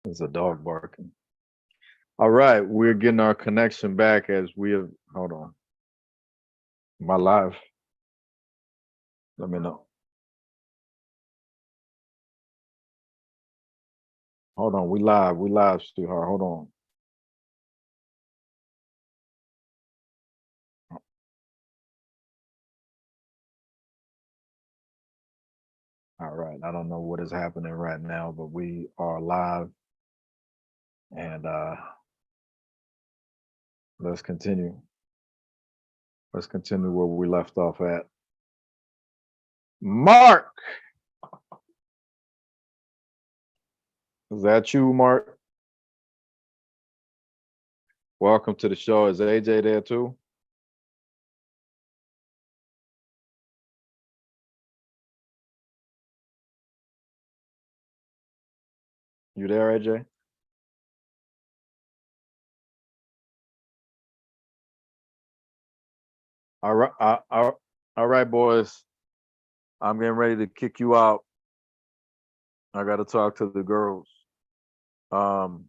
There's a dog barking. All right, we're getting our connection back as we have. Hold on, my live. Let me know. Hold on, we live. We live, sweetheart. Hold on. All right. I don't know what is happening right now, but we are live, and let's continue. Let's continue where we left off at. Mark, is that you, Mark? Welcome to the show. Is AJ there too? You there, AJ? All right, all right, boys. I'm getting ready to kick you out. I got to talk to the girls. Um,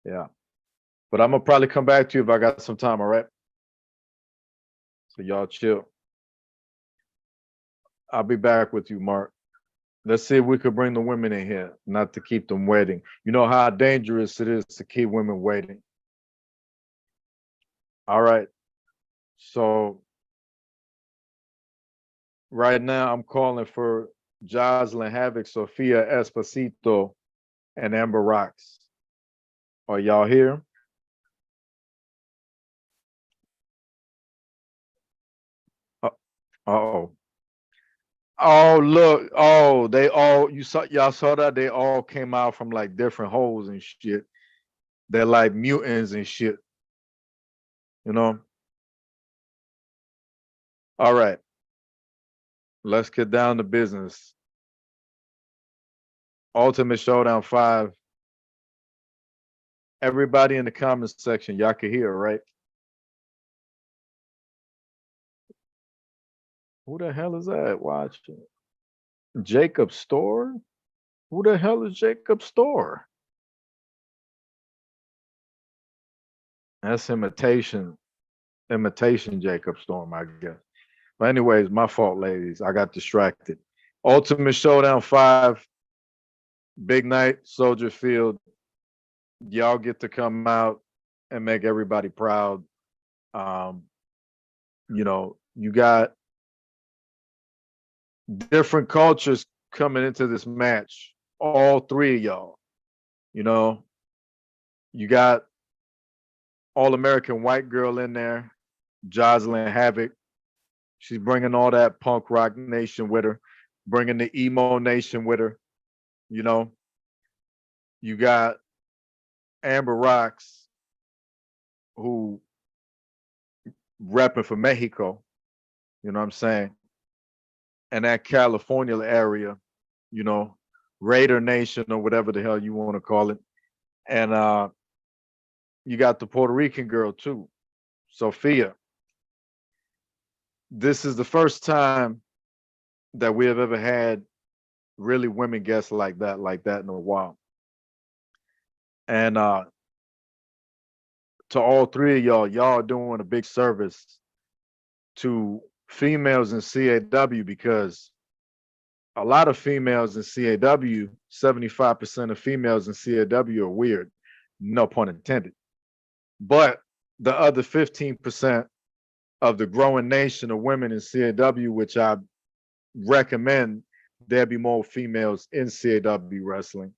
yeah, but I'm gonna probably come back to you if I got some time. All right. So y'all chill. I'll be back with you, Mark. Let's see if we could bring the women in here, not to keep them waiting. You know how dangerous it is to keep women waiting. All right. So right now I'm calling for Jocelyn Havoc, Sophia Esposito, and Amber Rocks. Are y'all here? Uh oh. Oh look. Oh, they all you saw y'all saw that they all came out from like different holes and shit. They're like mutants and shit, you know? All right. Let's get down to business. Ultimate Showdown 5. Everybody in the comments section, y'all can hear, right? Who the hell is that watching? Jacob Store? Who the hell is Jacob Store? That's imitation Jacob Storm, I guess. But anyways, my fault, ladies. I got distracted. Ultimate Showdown 5, big night, Soldier Field. Y'all get to come out and make everybody proud. Um, you got different cultures coming into this match. All three of y'all. You know, you got All American white girl in there, Jocelyn Havoc. She's bringing all that punk rock nation with her, bringing the emo nation with her. You know, you got Amber Rocks, who repping for Mexico. You know what I'm saying? And that California area, you know, Raider Nation or whatever the hell you want to call it. And you got the Puerto Rican girl too, Sophia. This is the first time that we have ever had really women guests like that in a while. And to all three of y'all are doing a big service to females in CAW because a lot of females in CAW, 75% of females in CAW are weird, no pun intended. But the other 15% of the growing nation of women in CAW, which I recommend there be more females in CAW wrestling,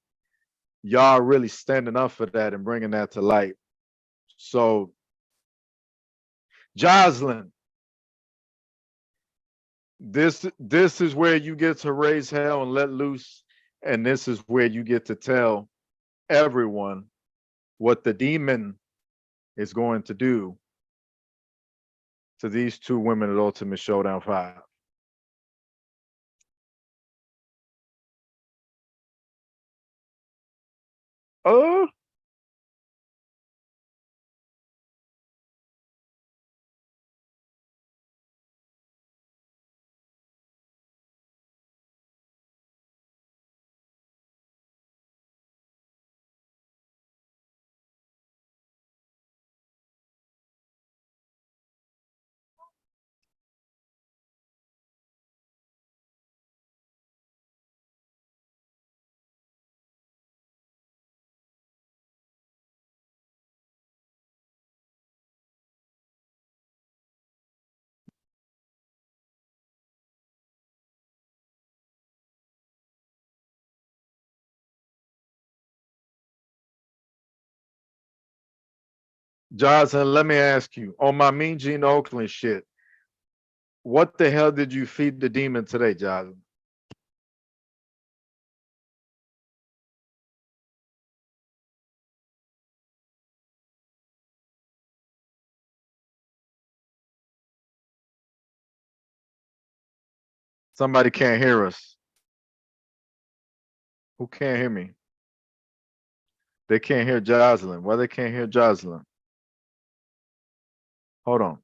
y'all really standing up for that and bringing that to light. So, Jocelyn, this is where you get to raise hell and let loose, and this is where you get to tell everyone what the demon is going to do to these two women at Ultimate Showdown 5. Oh, Johnson, let me ask you on my Mean Gene Oakland shit. What the hell did you feed the demon today, Johnson? Somebody can't hear us. Who can't hear me? They can't hear Jocelyn. Why they can't hear Jocelyn? Hold on.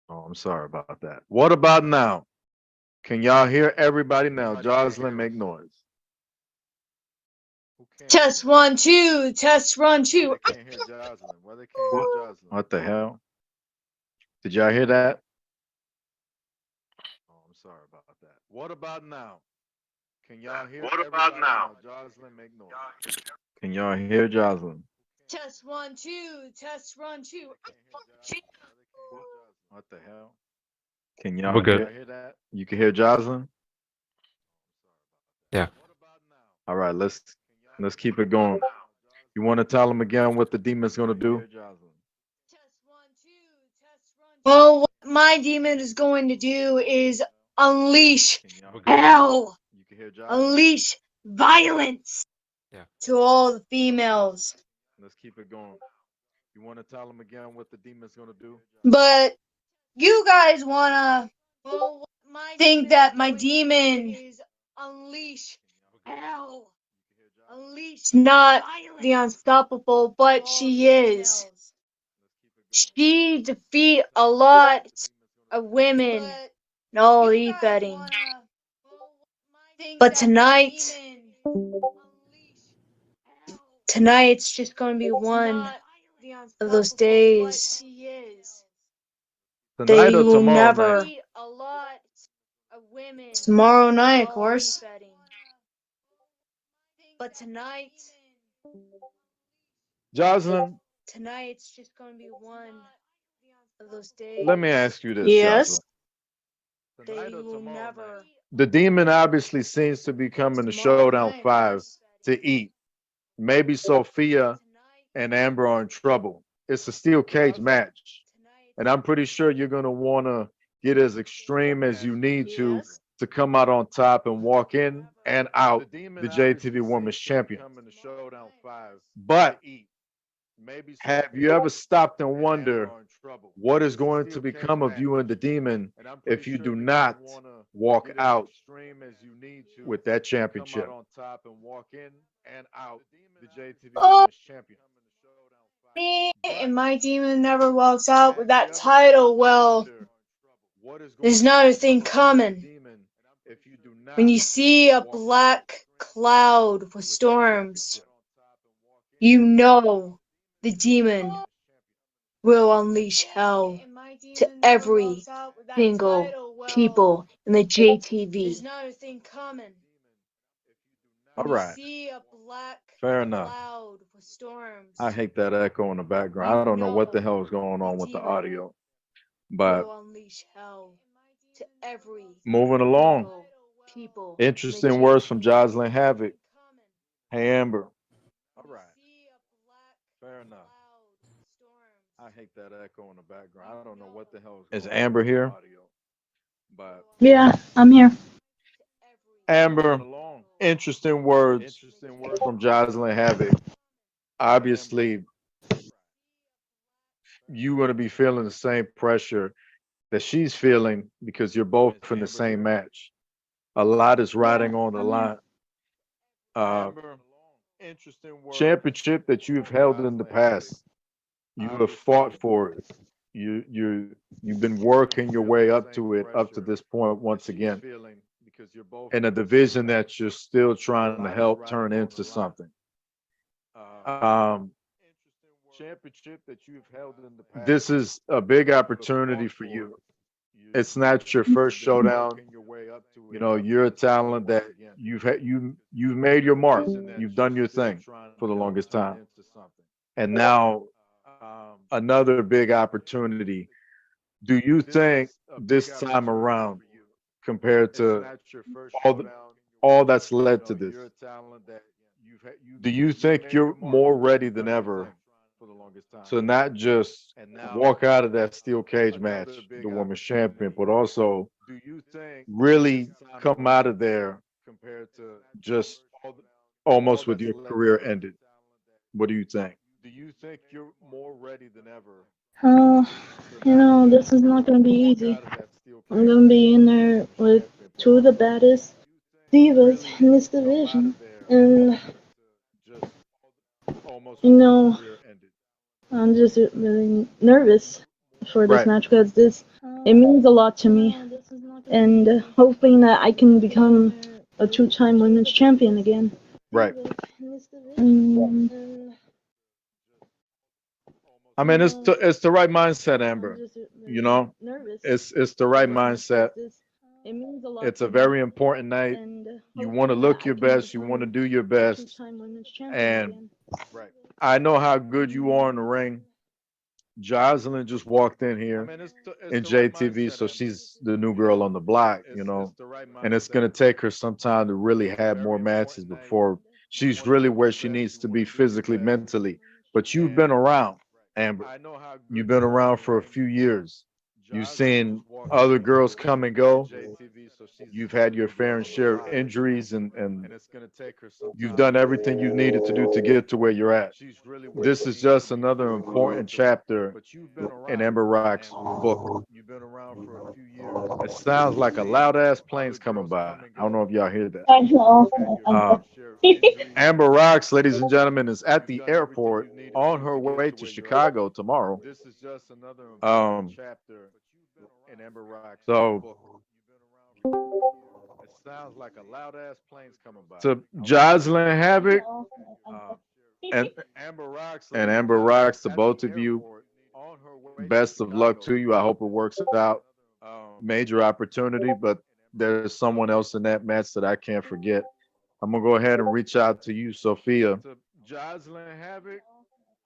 Oh, I'm sorry about that. What about now? Can y'all hear everybody now? Jocelyn, make noise. Who can't hear Test me? 1, 2, test 1, 2. They can't hear Jocelyn. Why they can't hear Jocelyn? What the hell? Did y'all hear that? Oh, I'm sorry about that. What about now? Can y'all hear What about everybody now? Jocelyn, make noise. Can y'all hear Jocelyn? Test 1, 2, test 1, 2. What the hell? Can y'all We're good. hear that? You can hear Jocelyn? Yeah. All right, let's keep it going. You want to tell them again what the demon's gonna do? Well, what my demon is going to do is unleash hell, You can hear Jocelyn? unleash violence Yeah. to all the females. Let's keep it going. You want to tell them again what the demon's gonna do? But you guys wanna think that my demon is unleash hell, unleash not the unstoppable, but she is. She defeat a lot of women in all e-betting. But tonight's just gonna be one of those days that Tonight or you will tomorrow never. night? Tomorrow night, of course. But Jocelyn, tonight's just gonna be one of those days. let me ask you this, Yes. Jocelyn. That Tonight or you will tomorrow never. night? The demon obviously seems to be coming to Tomorrow Showdown night, of 5 course. to eat. Maybe Sophia and Amber are in trouble. It's a steel cage match. And I'm pretty sure you're going to want to get as extreme as you need Yes. to come out on top and walk in and out the JTV Women's Champion. But have you ever stopped and wondered what is going to become of you and the demon if you do not walk out with that championship? Oh, me and my demon never walks out with that title. Well, there's another thing coming. When you see a black cloud with storms, you know the demon will unleash hell to every single people in the JTV. All right. Fair enough. I hate that echo in the background. I don't know what the hell is going on with the audio. But moving along. Interesting words from Jocelyn Havoc. Hey, Amber. All right. Fair enough. I hate that echo in the background. I don't know what the hell is Amber here? But Yeah, I'm here. Amber, interesting words from Jocelyn Havoc. Obviously, you're going to be feeling the same pressure that she's feeling because you're both in the same match. A lot is riding on the line. Championship that you've held in the past, you have fought for it. You've been working your way up to it up to this point once again, in a division that you're still trying to help turn into something. Um, this is a big opportunity for you. It's not your first showdown. You know, you're a talent that you've made your mark. You've done your thing for the longest time. And now another big opportunity. Do you think this time around, compared to all the, all that's led to this, do you think you're more ready than ever to not just walk out of that steel cage match, the women's champion, but also really come out of there just almost with your career ended. What do you think? Uh, this is not gonna be easy. I'm gonna be in there with two of the baddest divas in this division, and you know, I'm just really nervous for this Right, match because it means a lot to me, and hoping that I can become a two-time women's champion again. right. Mm, I mean, it's the right mindset, Amber. I'm just You really know, nervous it's the right for this match mindset. because it means a lot It's to a me, very important night. and You want to hoping that look I your can best. You want to become do your a best. two-time women's champion And again. I know how good you are in the ring. Jocelyn just walked in here in JTV, so she's the new girl on the block, and it's going to take her some time to really have more matches before she's really where she needs to be physically, mentally. But you've been around, Amber. You've been around for a few years. You've seen other girls come and go. You've had your fair and share of injuries, and you've done everything you needed to do to get to where you're at. This is just another important chapter in Amber Rock's book. It sounds like a loud ass plane's coming by. I don't know if y'all hear that. I know. Um, Amber Rocks, ladies and gentlemen, is at the airport on her way to Chicago tomorrow. Um, so to Jocelyn Havoc and Amber Rocks, to both of you, best of luck to you. I hope it works out. Major opportunity, but there's someone else in that match that I can't forget. I'm gonna go ahead and reach out to you, Sophia.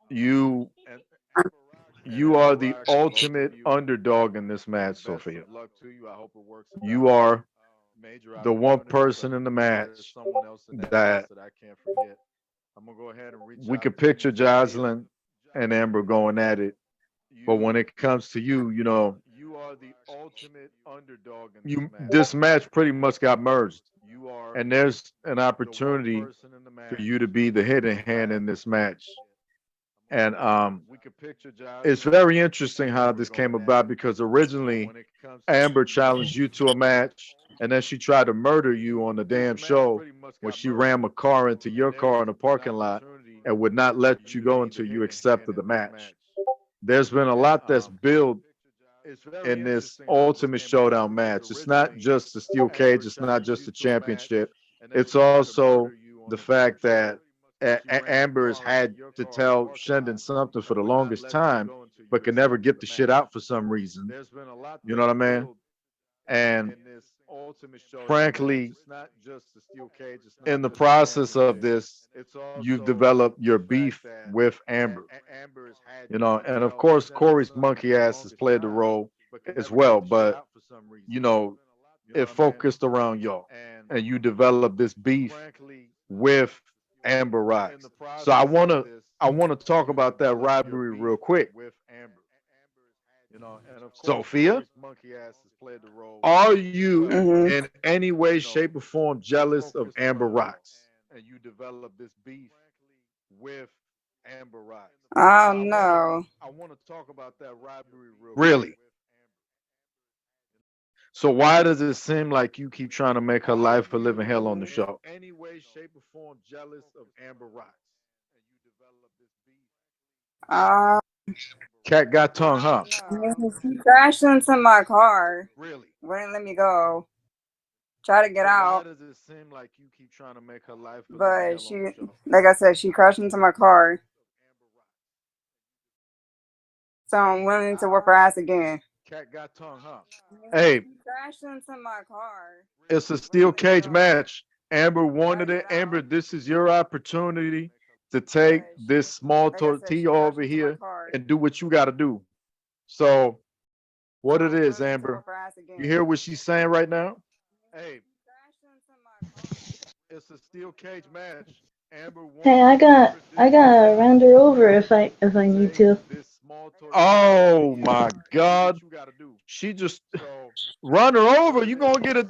You you are the ultimate underdog in this match, Sophia. You are the one person in the match that we could picture Jocelyn and Amber going at it. But when it comes to you, you this match pretty much got merged. And there's an opportunity for you to be the hidden hand in this match. And it's very interesting how this came about because originally Amber challenged you to a match, and then she tried to murder you on the damn show when she ran a car into your car in the parking lot and would not let you go until you accepted the match. There's been a lot that's built in this ultimate showdown match. It's not just the steel cage, it's not just the championship. It's also the fact that Amber has had to tell Shendon something for the longest time, but can never get the shit out for some reason. You know what I mean? And frankly, in the process of this, you've developed your beef with Amber. And of course, Corey's monkey ass has played the role as well, but you know, it focused around y'all, and you developed this beef with Amber Rocks. So I wanna talk about that rivalry real quick. Sophia, are you Hmm. in any way, shape, or form jealous of Amber Rocks? Oh no. Really? So why does it seem like you keep trying to make her life a living hell on the show? Uh, Cat got tongue, huh? she crashed into my car. Wouldn't let me go. Try to get out, but like I said, she crashed into my car. So I'm willing to whip her ass again. Hey, She crashed into my car. it's a steel cage match. Amber wanted it. Amber, this is your opportunity to take But this small like I said, she tortilla crashed over into my here car. and do what you got to do. So, So what it I'm is, willing to Amber, whip her ass you again. hear what she's saying right now? She crashed into my car. Hey, I gotta round her over if I need to. Oh my God. She just run her over. You gonna get a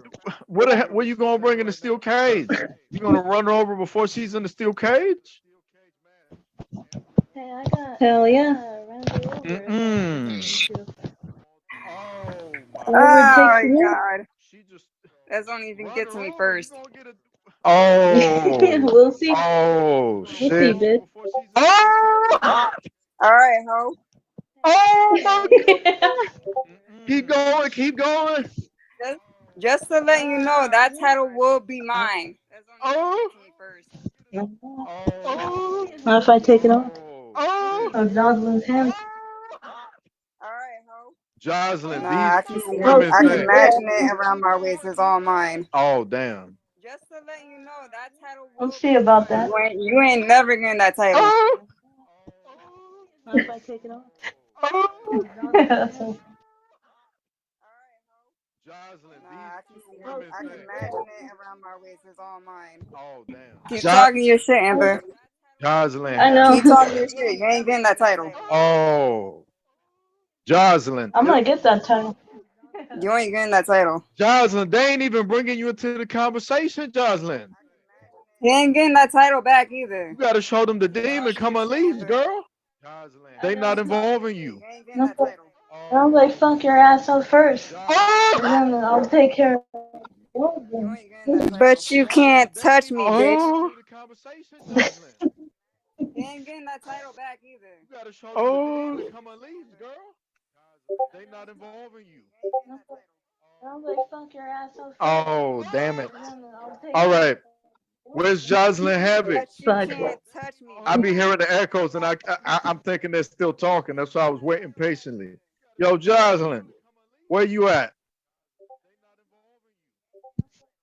what you gonna bring in the steel cage? You gonna run her over before she's in the steel cage? Hey, hell yeah. Round her over if I Mm-mm. need to. Oh Whatever it takes my to win. god. That's don't even get to me first. Oh, We'll see. oh We'll see, shit. bitch. Oh, Alright, ho. oh my God. Keep going, keep going. Just to let you know, that title will be mine. That's don't even Oh, get to me first. oh, Not if I take it off oh. of Jocelyn's hands. Alright, ho. Jocelyn, Nah, these I can two see Oh, women I can think, imagine it around my waist. It's all mine. oh damn. Just to let you know, that title we'll will see be about mine. that. You ain't never getting that title. Oh, Not if I take it off. oh. Nah, I can imagine it around my waist. It's all mine. Oh damn. Keep talking your shit, Amber. Jocelyn. I know. Keep talking your shit. You ain't getting that title. Oh, Jocelyn. I'm gonna get that title. You ain't getting that title. Jocelyn, they ain't even bringing you into the conversation, Jocelyn. He ain't getting that title back either. You gotta show them the demon. Come unleashed, girl. They not involving you. You ain't getting No, that title. I'm like, fuck your ass up first. And Oh, then I'll take care of You it. ain't getting that title. But you can't touch me, bitch. oh, He ain't getting that title back either. oh. I'm like, fuck your ass up first. Oh, damn it. And then I'll take All care right. Where's Jocelyn Havoc? But you Fuck. can't touch me, I bitch. be hearing the echoes, and I'm thinking they're still talking. That's why I was waiting patiently. Yo, Jocelyn, where you at?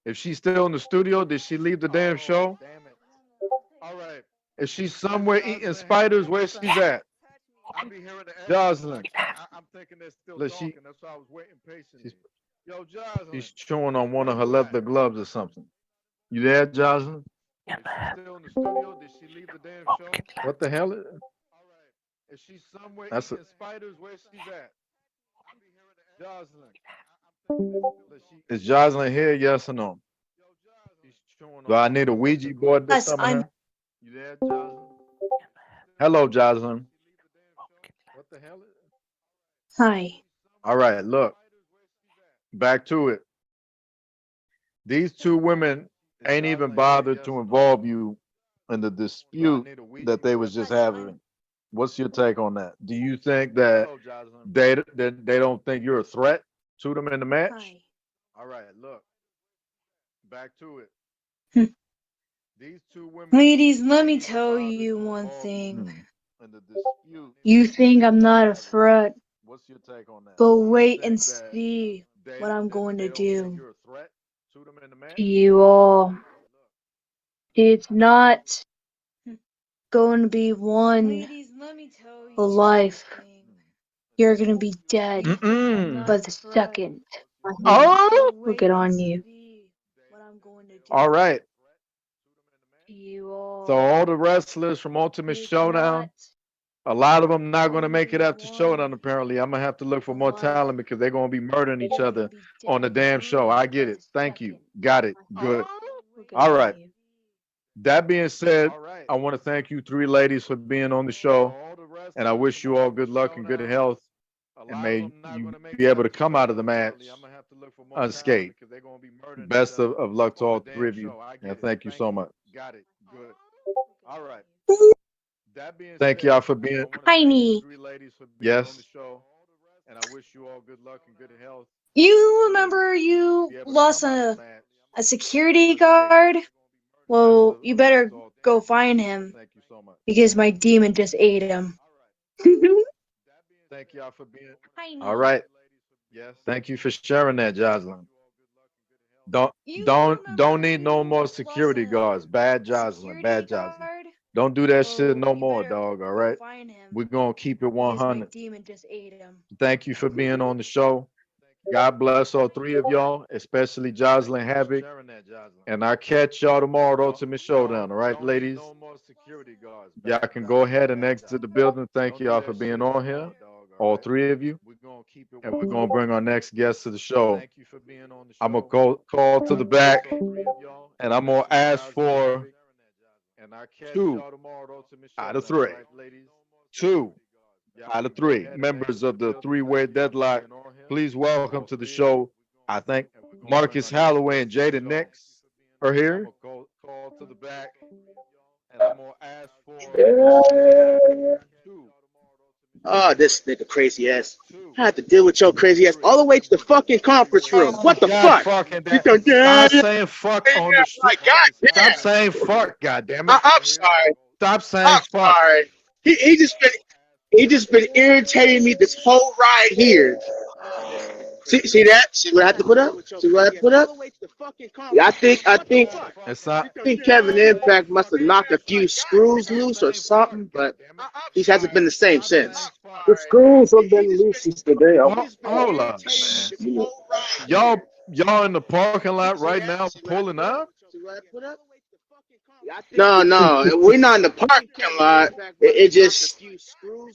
If she's still in the studio, did she leave the damn show? All right. If she's somewhere eating spiders, where she's at? Jocelyn. Look, she's chewing on one of her leather gloves or something. You there, Jocelyn? What the hell? That's a, is Jocelyn here? Yes or no? Do I need a Ouija board to Yes, summon I'm. her? You there, Jocelyn? Hello, Jocelyn. Hi. All right, look. Back to it. These two women ain't even bothered to involve you in the dispute that they was just having. What's your take on that? Do you think that they don't think you're a threat to them in the match? Hi. All right, look. Back to it. Hmm. These two women. Ladies, let me tell you one thing. In the dispute. You think I'm not a threat, What's your take on that? but wait and see what I'm going to do to you all. It's not going to be one for life. You're going to be dead Mm-mm. by the second. Oh. Look it on you. All right. You all. So all the wrestlers from Ultimate Showdown, a lot of them not going to make it after Showdown. Apparently, I'm gonna have to look for more talent because they're going to be murdering each other on the damn show. I get it. Thank you. Got it. Good. All right. That being said, I want to thank you three ladies for being on the show, and I wish you all good luck and good health, and may you be able to come out of the match unscathed. Best of luck to all three of you, and thank you so much. Got it. Good. All right. Thank y'all for being Tiny. yes. And I wish you all good luck and good health. You remember you lost a security guard? Well, you better go find him Thank you so much. because my demon just ate him. Thank y'all for being all right. Yes. Thank you for sharing that, Jocelyn. Don't need no more security guards. Bad Jocelyn. Bad Jocelyn. Don't do that shit no more, dog. All right. We're gonna keep it 100. Thank you for being on the show. God bless all three of y'all, especially Jocelyn Havoc. And I'll catch y'all tomorrow at Ultimate Showdown. All right, ladies? Y'all can go ahead and exit the building. Thank y'all for being on here, all three of you. And we're going to bring our next guest to the show. I'm going to call to the back, and I'm going to ask for 2 out of 3. 2 out of 3 members of the three-way deadlock. Please welcome to the show. I think Marcus Holloway and Jaden Nix are here. Call to the back, and I'm gonna ask for 2. Oh, this nigga crazy ass. I have to deal with your crazy ass all the way to the fucking conference room. What the God fuck? fucking You damn. can, yeah, Stop saying fuck on the like, street. God Stop damn. saying fuck, goddammit. I'm sorry. Stop saying I'm fuck. sorry. He just been irritating me this whole ride here. See that? See what I have to put up? See what I have to put up? Yeah, I think It's not. Kevin Impact must have knocked a few screws loose or something, but he hasn't been the same since. The screws have been loose since the day. Hold up, man. Y'all in the parking lot right now pulling up? No, we're not in the parking lot. It just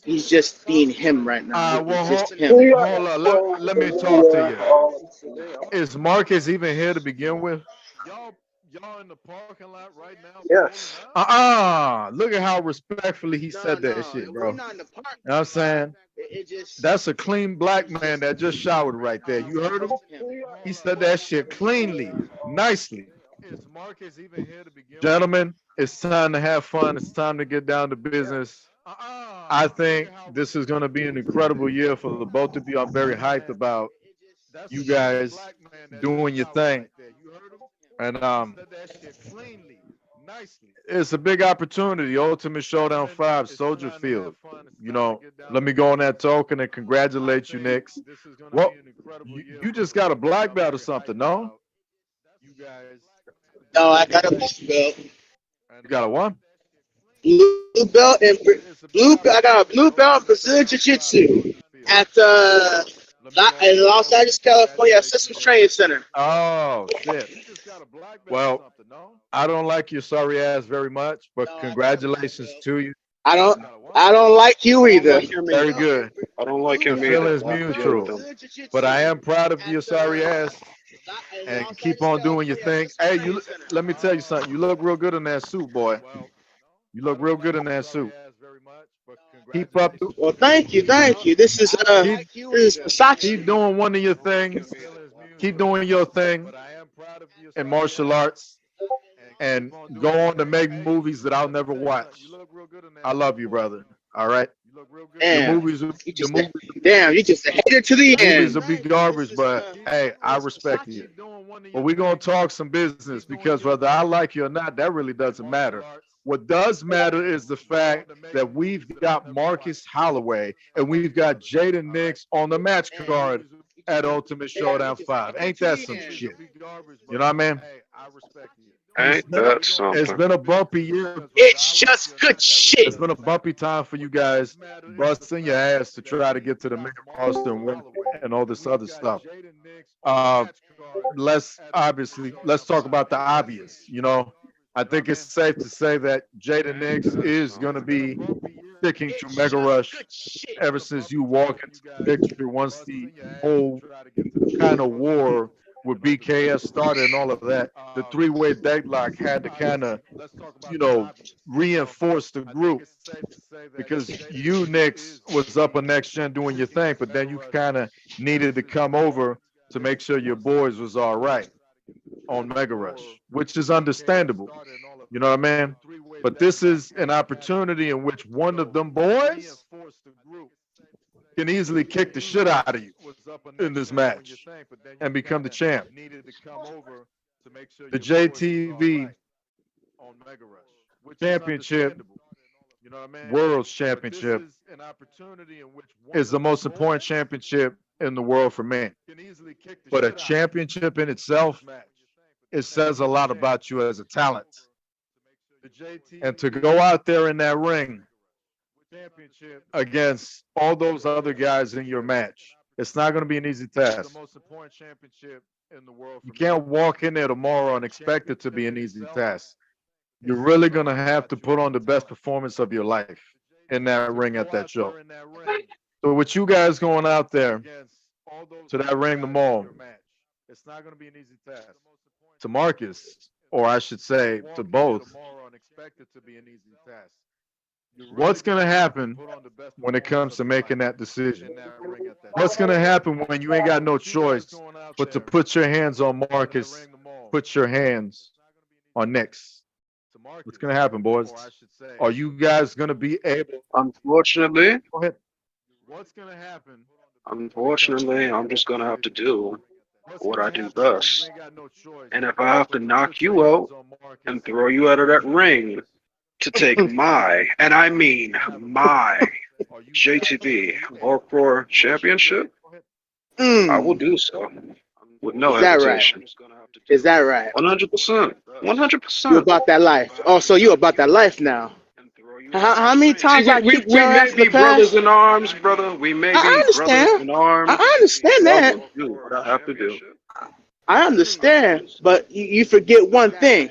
he's just being him right now. Well, He's just hold him. up. Let me talk to you. Is Marcus even here to begin with? Y'all in the parking lot right now? Yes. Look at how respectfully he said that shit, bro. You know what I'm saying? That's a clean black man that just showered right there. You heard him? He said that shit cleanly, nicely. Is Marcus even here to begin with? Gentlemen, it's time to have fun. It's time to get down to business. I think this is going to be an incredible year for the both of you. I'm very hyped about you guys doing your thing. And it's a big opportunity. Ultimate Showdown 5, Soldier Field. You know, let me go on that token and congratulate you, Nix. Well, you just got a black belt or something, no? No, I got a blue belt. You got a what? Blue belt and I got a blue belt in Brazilian Jiu-Jitsu at in Los Angeles, California, Systems Training Center. Oh shit. Well, I don't like your sorry ass very much, but congratulations to you. I don't like you either. Very good. I don't like him The either. feeling's mutual. But I am proud of your sorry ass. And keep on doing your thing. Hey, let me tell you something. You look real good in that suit, boy. You look real good in that suit. Keep up. Well, thank you. This is Versace. Keep doing one of your things. Keep doing your thing in martial arts, and go on to make movies that I'll never watch. I love you, brother. All right. Damn, you just a hater to the end. Movies will be garbage, but hey, I respect you. But we're gonna talk some business, because whether I like you or not, that really doesn't matter. What does matter is the fact that we've got Marcus Holloway and we've got Jaden Nix on the match card at Ultimate Showdown 5. Ain't that some shit? You know what I mean? Ain't that something? It's been a bumpy year. It's just good shit. It's been a bumpy time for you guys, busting your ass to try to get to the main roster and win and all this other stuff. Let's talk about the obvious. You know, I think it's safe to say that Jaden Nix is going to be sticking to Mega Rush ever since you walk into the picture, once the whole kind of war with BKS started and all of that. The three-way deadlock had to kind of, reinforce the group, because you, Nix, was up on Next Gen doing your thing, but then you kind of needed to come over to make sure your boys was all right on Mega Rush, which is understandable. You know what I mean? But this is an opportunity in which one of them boys can easily kick the shit out of you in this match and become the champ. The JTV Championship, World Championship, is the most important championship in the world for men. But a championship in itself, it says a lot about you as a talent. And to go out there in that ring against all those other guys in your match, It's not going to be an easy task. The most important championship in the world. You can't walk in there tomorrow and expect it to be an easy task. You're really going to have to put on the best performance of your life in that ring at that show. So with you guys going out there to that ring tomorrow, it's not going to be an easy task. To Marcus, or I should say to both, what's going to happen when it comes to making that decision? What's going to happen when you ain't got no choice but to put your hands on Marcus, put your hands on Nix? What's going to happen, boys? Are you guys going to be able? Unfortunately, Go ahead. What's going to happen? Unfortunately, I'm just gonna have to do what I do best. And if I have to knock you out and throw you out of that ring to take my, and I mean my, JTB Hardcore Championship, I will do so with no hesitation. Is that right? 100%. You 100%. about that life? Oh, so you about that life now? How many times I we kicked your ass may in the be brothers past? in arms, brother. We may be I brothers understand. in arms. I understand I that. will do what I have to do. I understand, but you forget one thing.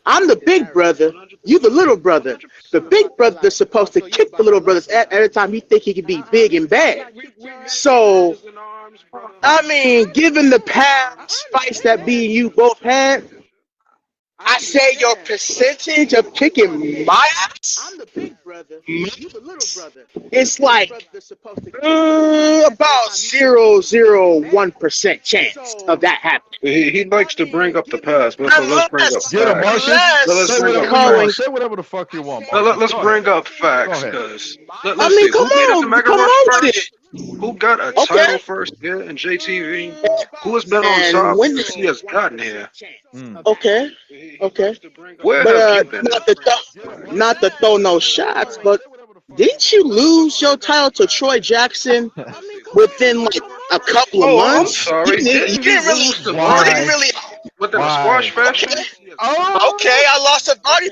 I'm the big brother. You the little brother. The big brother's supposed to kick the little brothers every time he think he can be big and bad. So, I mean, given the past fights that me and you both had, I say your percentage of kicking my ass. I'm the big brother. You the little brother. It's like about 0.001% chance of that happening. He likes to bring up the past. Let's bring up Get him, facts. Marcus. Let's Say bring up whatever you want. facts. Say whatever the fuck you want. Let's Go bring ahead. up facts, Go ahead. because I let's mean, see. come Who made it to on, Mega come Rush on with first? it. Who got a Okay. title first here in JTV? Who has been on And top when since he has gotten here? okay, okay, Where but have you been? not to throw no shots, but didn't you lose your title to Troy Jackson within like a couple of Oh, I'm months? sorry. You Didn't didn't really. lose to Why? You didn't really. within a Why? squash fashion? Okay, I lost a body,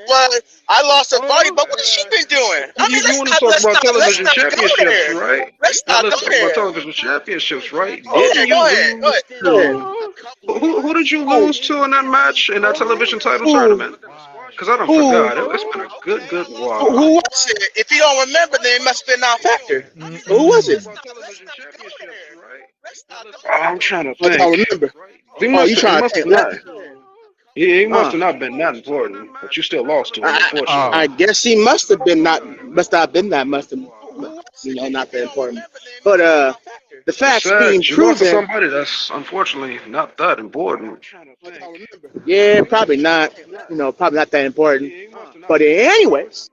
but what has she been doing? I mean, You want to talk about television championships, there. right? Let's not Let's go talk about there. television championships, right? Okay, Didn't you go ahead. lose to who did you lose to in that match in that television title tournament? Because I don't forgot. It's been a good while. Who was it? If you don't remember, then it must have been non-factor. Who was it? I'm trying to I don't think. remember. He Oh, must, you he trying to must think? have not. He must have not been that important, but you still lost to him, unfortunately. I guess he must have been not that important. But the facts being You lost to proven. somebody that's unfortunately not that important. Yeah, probably not. Probably not that important. But anyways.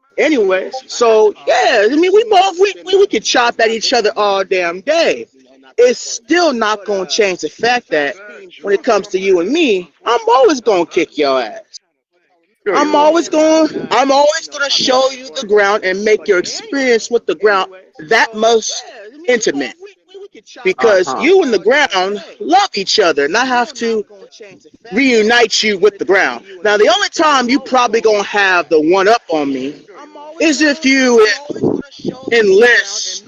So yeah, I mean, we could chop at each other all damn day. It's still not gonna change the fact that when it comes to you and me, I'm always gonna kick your ass. I'm always gonna show you the ground and make your experience with the ground that most intimate. Because you and the ground love each other, and I have to reunite you with the ground. Now, the only time you probably gonna have the one up on me is if you enlist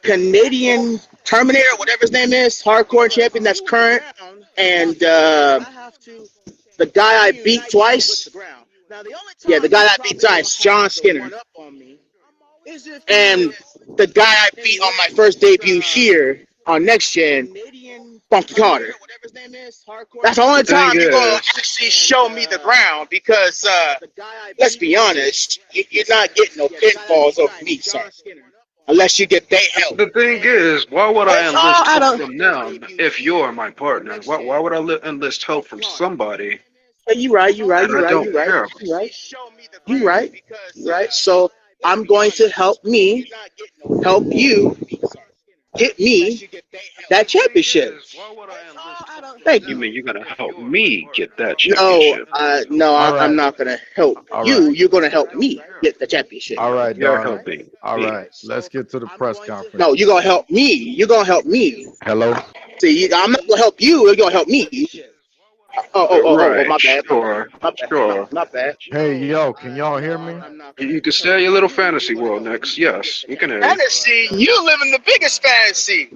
Canadian Terminator, whatever his name is, hardcore champion that's current, and the guy I beat twice. Yeah, the guy I beat twice, John Skinner. And the guy I beat on my first debut here on Next Gen, Funky Carter. That's the only time you're going to actually show me the ground, because let's be honest, you're not getting no pinfalls over me, sir. Unless you get their help. The thing is, why would I enlist help from them if you're my partner? Why would I enlist help from somebody? You're right. So I'm going to help you get me that championship. Thank you. You mean you're gonna help me get that championship? I'm not gonna help you. You're gonna help me get the championship. All right, You're darling. helping. All right, let's get to the press conference. No, you're gonna help me. Hello. See, I'm not gonna help you. You're gonna help me. My bad. Sure. My bad. Sure. My bad. Hey, yo, can y'all hear me? You can stay in your little fantasy world next. Yes, we can hear you. Fantasy, you live in the biggest fantasy.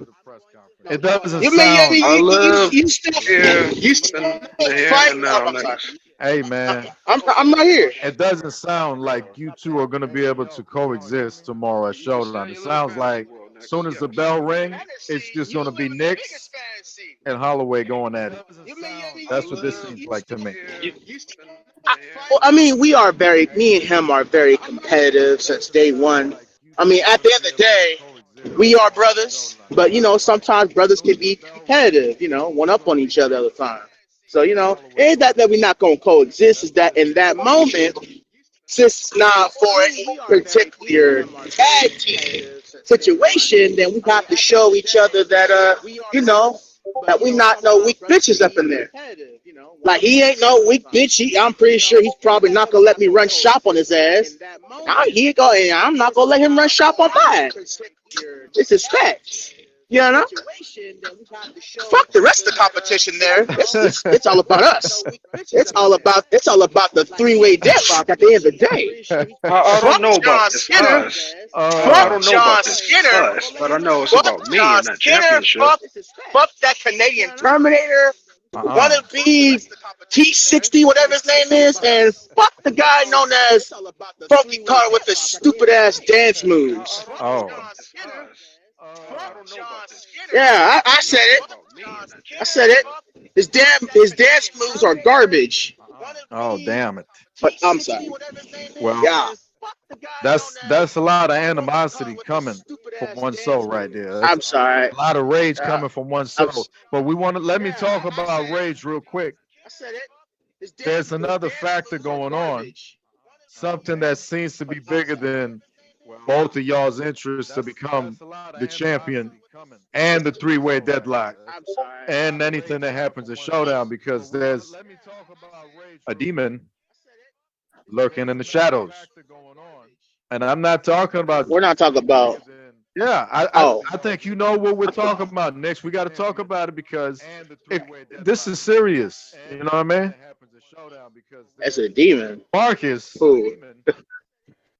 It doesn't You mean sound. I live you still here you in still the here fight? and now, I'm sorry. next. Hey, man, I'm not here. it doesn't sound like you two are gonna be able to coexist tomorrow at Showdown. It sounds like as soon as the bell ring, it's just gonna be Knicks and Holloway going at it. That's what this seems like to me. Well, I mean, me and him are very competitive since day one. I mean, at the end of the day, we are brothers, but sometimes brothers can be competitive, one up on each other all the time. So, it ain't that we're not gonna coexist, is that in that moment, since it's not for any particular tag team situation, then we have to show each other that that we not no weak bitches up in there. Like he ain't no weak bitch. I'm pretty sure he's probably not gonna let me run shop on his ass. I'm not gonna let him run shop on mine. This is facts. You know? Fuck the rest of the competition there. It's all about us. It's all about the three-way deadlock at the end of the day. I don't know Fuck John about this Skinner. us. Uh, I don't know John about this Skinner. us, but I know it's Fuck about me John and that Skinner. championship. Fuck that Canadian Terminator. Wanna be T60, whatever his name is, and fuck the guy known as Funky Car with the stupid ass dance moves. oh, Yeah, I said it. I said it. His dance moves are garbage. oh, damn it. But I'm sorry. Well, Yeah, that's a lot of animosity coming from one soul right there. I'm That's sorry. a lot of rage Yeah. coming from one I'm soul. But we want to let me talk about rage real quick. There's another factor going on, something that seems to be bigger than both of y'all's interests to become the champion and the three-way deadlock I'm sorry. and anything that happens at Showdown, because there's a demon lurking in the shadows. And I'm not talking about. We're not talking about. Yeah, Oh. I think you know what we're talking about next. We got to talk about it because this is serious. You know what I mean? That's a demon. Marcus, Who?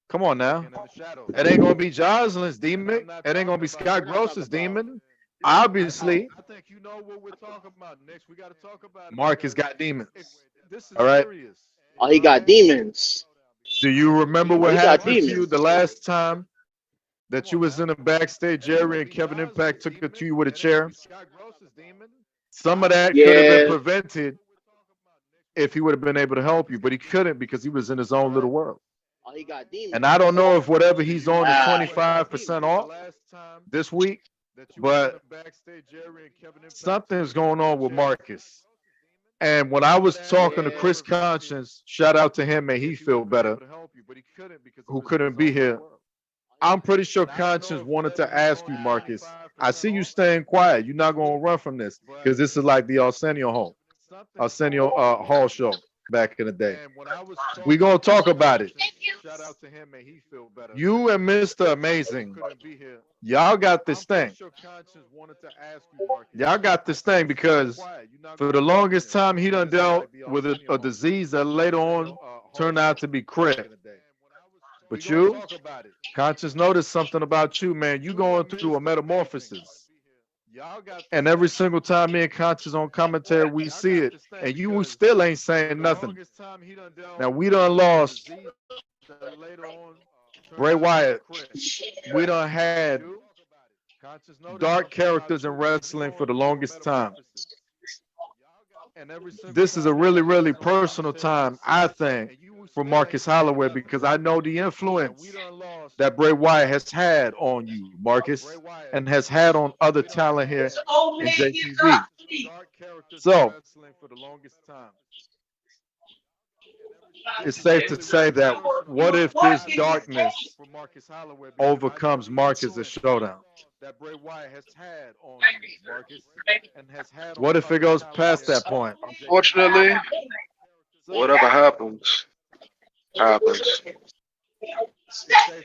come on now. It ain't gonna be Jocelyn's demon. It ain't gonna be Scott Gross's demon. Obviously, Marcus got demons. All right. Oh, he got demons. Do you remember what He got happened to you demons. the last time that you was in the backstage area and Kevin Impact took it to you with a chair? Some of that could have been prevented if he would have been able to help you, but he couldn't because he was in his own little world. Oh, he got demons. And I don't know if whatever he's on is 25% off this week, but something's going on with Marcus. And when I was talking to Chris Conscience, shout out to him, may he feel better, who couldn't be here. I'm pretty sure Conscience wanted to ask you, Marcus. I see you staying quiet. You're not going to run from this because this is like the Arsenio Hall show back in the day. We're going to talk about it. You and Mr. Amazing, y'all got this thing. Y'all got this thing because for the longest time, he done dealt with a disease that later on turned out to be Craig. But you, Conscious noticed something about you, man. You going through a metamorphosis. And every single time me and Conscious on commentary, we see it. And you still ain't saying nothing. Now, we done lost Bray Wyatt. We done had dark characters in wrestling for the longest time. This is a really, really personal time, I think, for Marcus Holloway, because I know the influence that Bray Wyatt has had on you, Marcus, and has had on other talent here in JTV. So, it's safe to say that what if this darkness overcomes Marcus at Showdown? What if it goes past that point? Unfortunately, whatever happens, happens.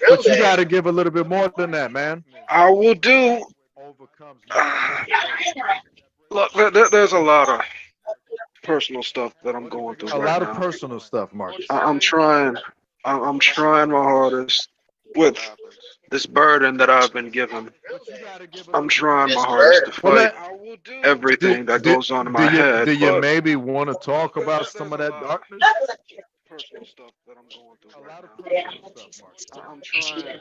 But you got to give a little bit more than that, man. I will do. Look, there's a lot of personal stuff that I'm going through A right lot of now. personal stuff, Marcus. I'm trying. I'm trying my hardest with this burden that I've been given. I'm trying my This hardest to bird. Well, fight everything that goes on in my head, do you but maybe want to talk about some of that darkness? personal stuff that I'm going through A right lot of now. personal stuff, Marcus. I'm trying.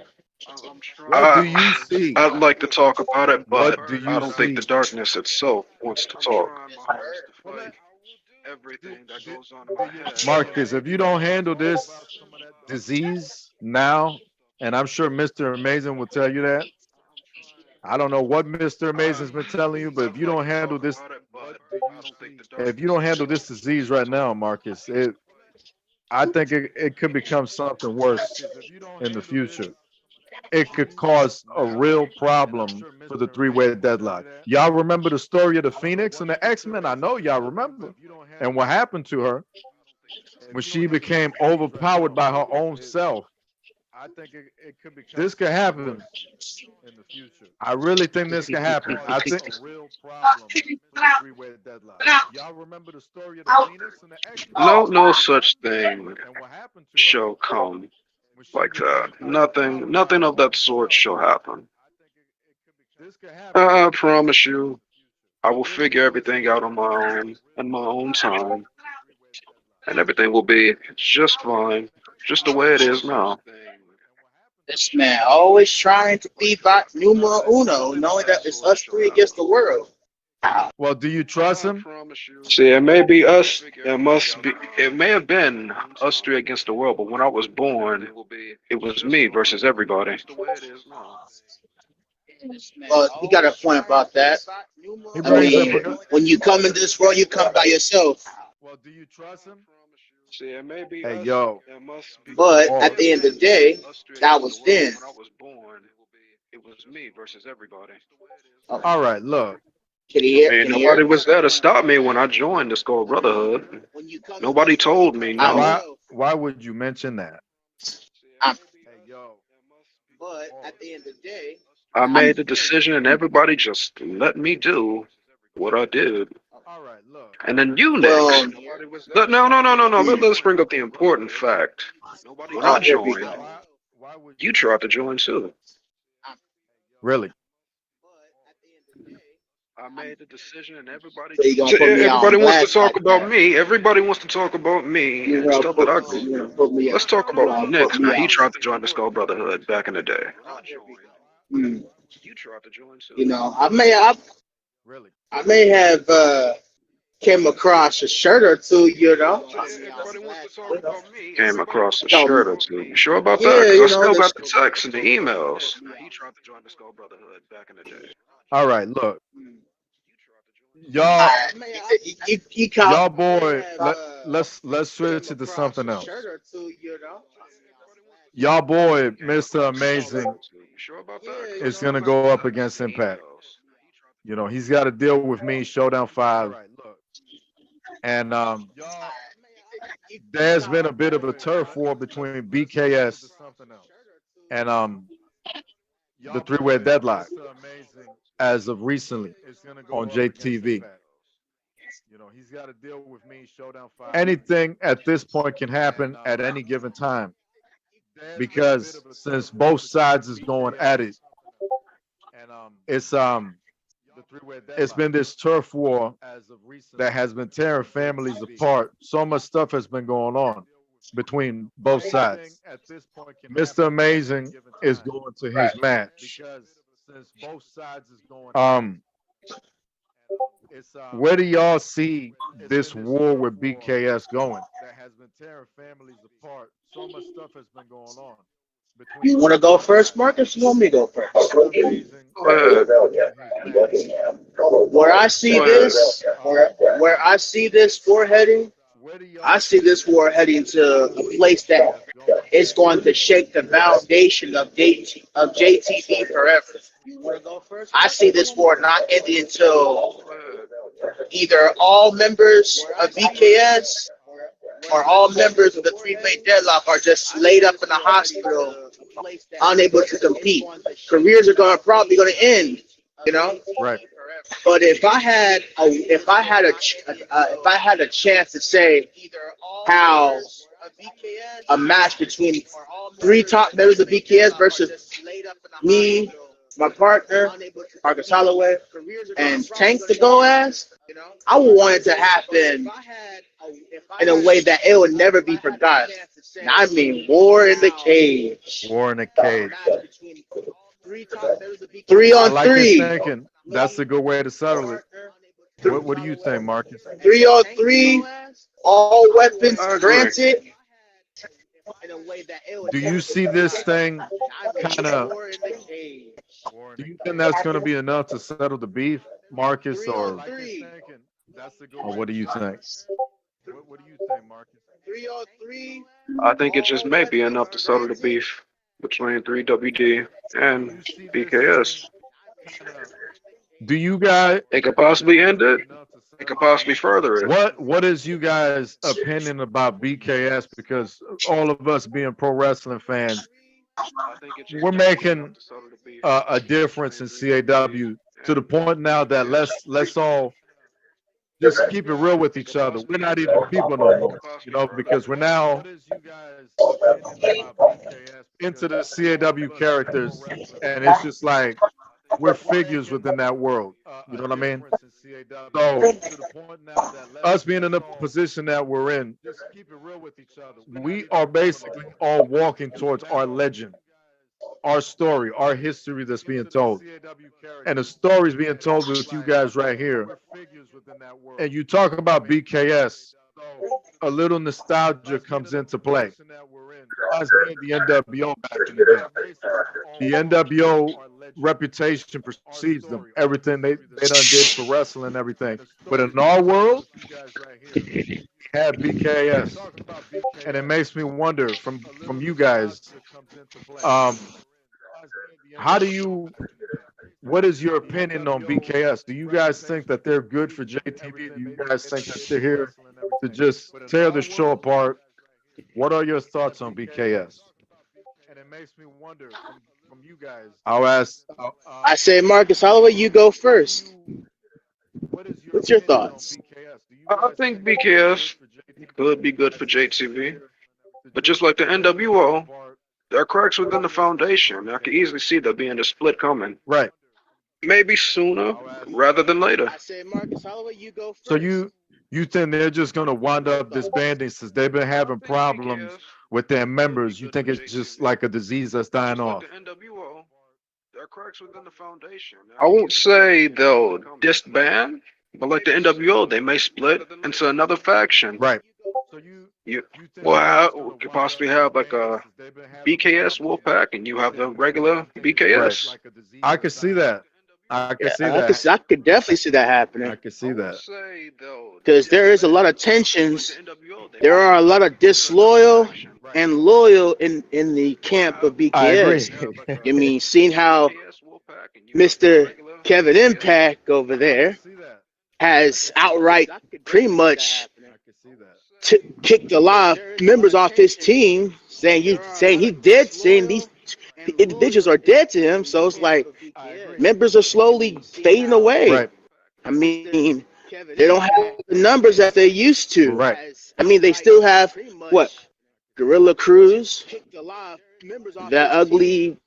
I'm What do trying. you see? I'd like to talk about it, but What do I you don't think the see? darkness itself wants to talk. Everything that goes on in my head. Marcus, if you don't handle this disease now, and I'm sure Mr. Amazing will tell you that. I don't know what Mr. Amazing's been telling you, but if you don't handle this, if you don't handle this disease right now, Marcus, I think it could become something worse in the future. It could cause a real problem for the three-way deadlock. Y'all remember the story of the Phoenix and the X-Men? I know y'all remember. And what happened to her when she became overpowered by her own self. I think it could become this could happen in the future. I really think this could happen. I think a real problem for the three-way deadlock. Y'all remember the story of the Phoenix and the X-Men? No such thing And what happened to her shall come when she like that. became Nothing of that sort shall happen. this could happen. I promise you, I will figure everything out on my own, in my own time, and everything will be just fine, just the way it is now. This man always trying to be numero uno, knowing that it's us three against the world. Well, do you trust him? See, it may be us. It may have been us three against the world, but when I was born, it was me versus everybody. Well, he got a point about that. He I brings up mean, a good. when you come in this world, you come by yourself. Well, do you trust him? See, it may be Hey, us. yo. It must be. But Oh. at the end of the day, that was then. When I was born, it was me versus everybody. All right, look. Can you hear? I mean, Can you hear? nobody was there to stop me when I joined the Skull Brotherhood. Nobody told me no. Why would you mention that? Hey, yo. But at the end of the day, I made the decision, and everybody just let me do what I did. All right, look. And then you well, next. No. Let's bring up the important fact. When I here we joined, go. Why would you tried to join too. really? I made the decision, and everybody. So you gonna put me Everybody on wants to blast talk like about that? me. Everybody wants to talk about me You and gonna stuff that I put, go you gonna through. put me? Let's talk You gonna about put Nick, me man. He out? tried to join the Skull Brotherhood back in the day. Mm. You tried to join too. You know, Really? I may have came across a shirt or two. You know, Everybody wants to talk about me. Came across a shirt or two. You sure about that? Yeah, 'Cause you I know, still this- got the texts and the emails. He tried to join the Skull Brotherhood back in the day. All right, look. Y'all, I- you caught- y'all boy, have, let's switch it to something else. shirt or two, you know. Y'all boy, Mr. Amazing, You sure about that? 'Cause I is still gonna got go the up texts against and the Impact. emails. You know, he's got to deal with me, Showdown 5. And there's been a bit of a turf war between BKS and the three-way deadlock as of recently on JTV. You know, he's got to deal with me, Showdown 5. Anything at this point can happen at any given time because since both sides is going at it, it's been this turf war that has been tearing families apart. So much stuff has been going on between both sides. Mr. Amazing is going to his match. Where do y'all see this war with BKS going? You want to go first, Marcus? You want me to go first? Where I see this, where I see this war heading, I see this war heading to a place that is going to shake the foundation of JTV forever. I see this war not ending until either all members of BKS or all members of the three-way deadlock are just laid up in the hospital, unable to compete. Careers are probably going to end, you know? Right. But if I had a chance to say how a match between three top members of BKS versus me, my partner, Marcus Holloway, and Tank to go as, I would want it to happen in a way that it would never be forgotten. And I mean, War in the Cage. War in a cage. 3 I on like 3. your thinking. That's a good way to settle it. What do you think, Marcus? 3 on 3. All weapons I agree. granted. Do you see this thing kind of? Do you think that's going to be enough to settle the beef, Marcus, or what do you think? What do you think, Marcus? 3 on 3. I think it just may be enough to settle the beef between 3WD and BKS. Do you guys? It could possibly end it. It could possibly further it. What is you guys' opinion about BKS? Because all of us being pro wrestling fans, we're making a difference in CAW to the point now that let's all just keep it real with each other. We're not even people no more, you know, because we're now into the CAW characters, and it's just like we're figures within that world. You know what I mean? So, us being in the position that we're in, we are basically all walking towards our legend, our story, our history that's being told. And the story's being told with you guys right here. And you talk about BKS, a little nostalgia comes into play. As the NWO back in the day. The NWO reputation precedes them. Everything they done did for wrestling and everything. But in our world, we had BKS. And it makes me wonder from you guys, what is your opinion on BKS? Do you guys think that they're good for JTV? Do you guys think that they're here to just tear the show apart? What are your thoughts on BKS? And it makes me wonder from you guys. I say, Marcus Holloway, you go first. What's your thoughts? I think BKS could be good for JTV. But just like the NWO, there are cracks within the foundation. I can easily see there being a split coming. Right. Maybe sooner rather than later. I say, Marcus Holloway, you go first. So you think they're just going to wind up disbanding since they've been having problems with their members? You think it's just like a disease that's dying off? There are cracks within the foundation. I won't say they'll disband, but like the NWO, they may split into another faction. Right. You could possibly have like a BKS Wolfpack, and you have the regular BKS. Right. I could see that. I could see that. I could definitely see that happening. I could see that. Because there is a lot of tensions. There are a lot of disloyal and loyal in the camp of BKS. I agree. I mean, seeing how Mr. Kevin Impact over there has outright pretty much kicked a lot of members off his team, saying these individuals are dead to him. So it's like members are slowly fading away. Right. I mean, they don't have the numbers that they used to. Right. I mean, they still have what? Gorilla Cruz, that ugly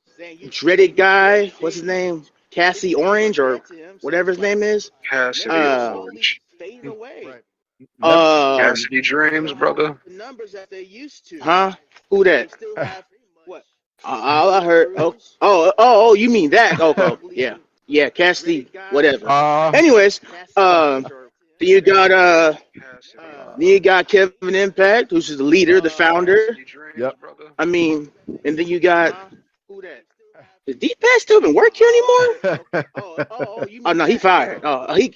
dreaded guy. What's his name? Cassie Orange or whatever his name is. Cassidy Orange. Right. Cassidy Dreams, brother. Huh? Who that? I heard. Oh, you mean that? Oh, yeah, Cassidy, whatever. Anyways, you got Kevin Impact, who's the leader, the founder. Yep. I mean, and then you got. Does D-Pat still even work here anymore? Oh no, he fired. Oh, he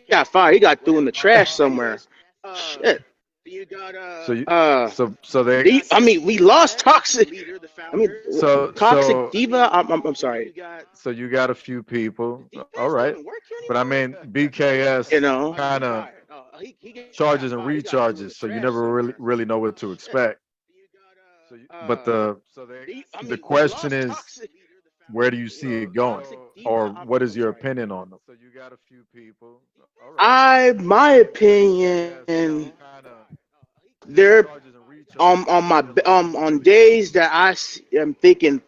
got fired. He got thrown in the trash somewhere. Shit. So they. I mean, we lost Toxic. I mean, Toxic Diva. I'm sorry. So you got a few people, all right, but I mean BKS, kind of charges and recharges, so you never really know what to expect. But the question is, where do you see it going? or what is your opinion on them? So you got a few people. All right. My opinion, they're on days that am thinking,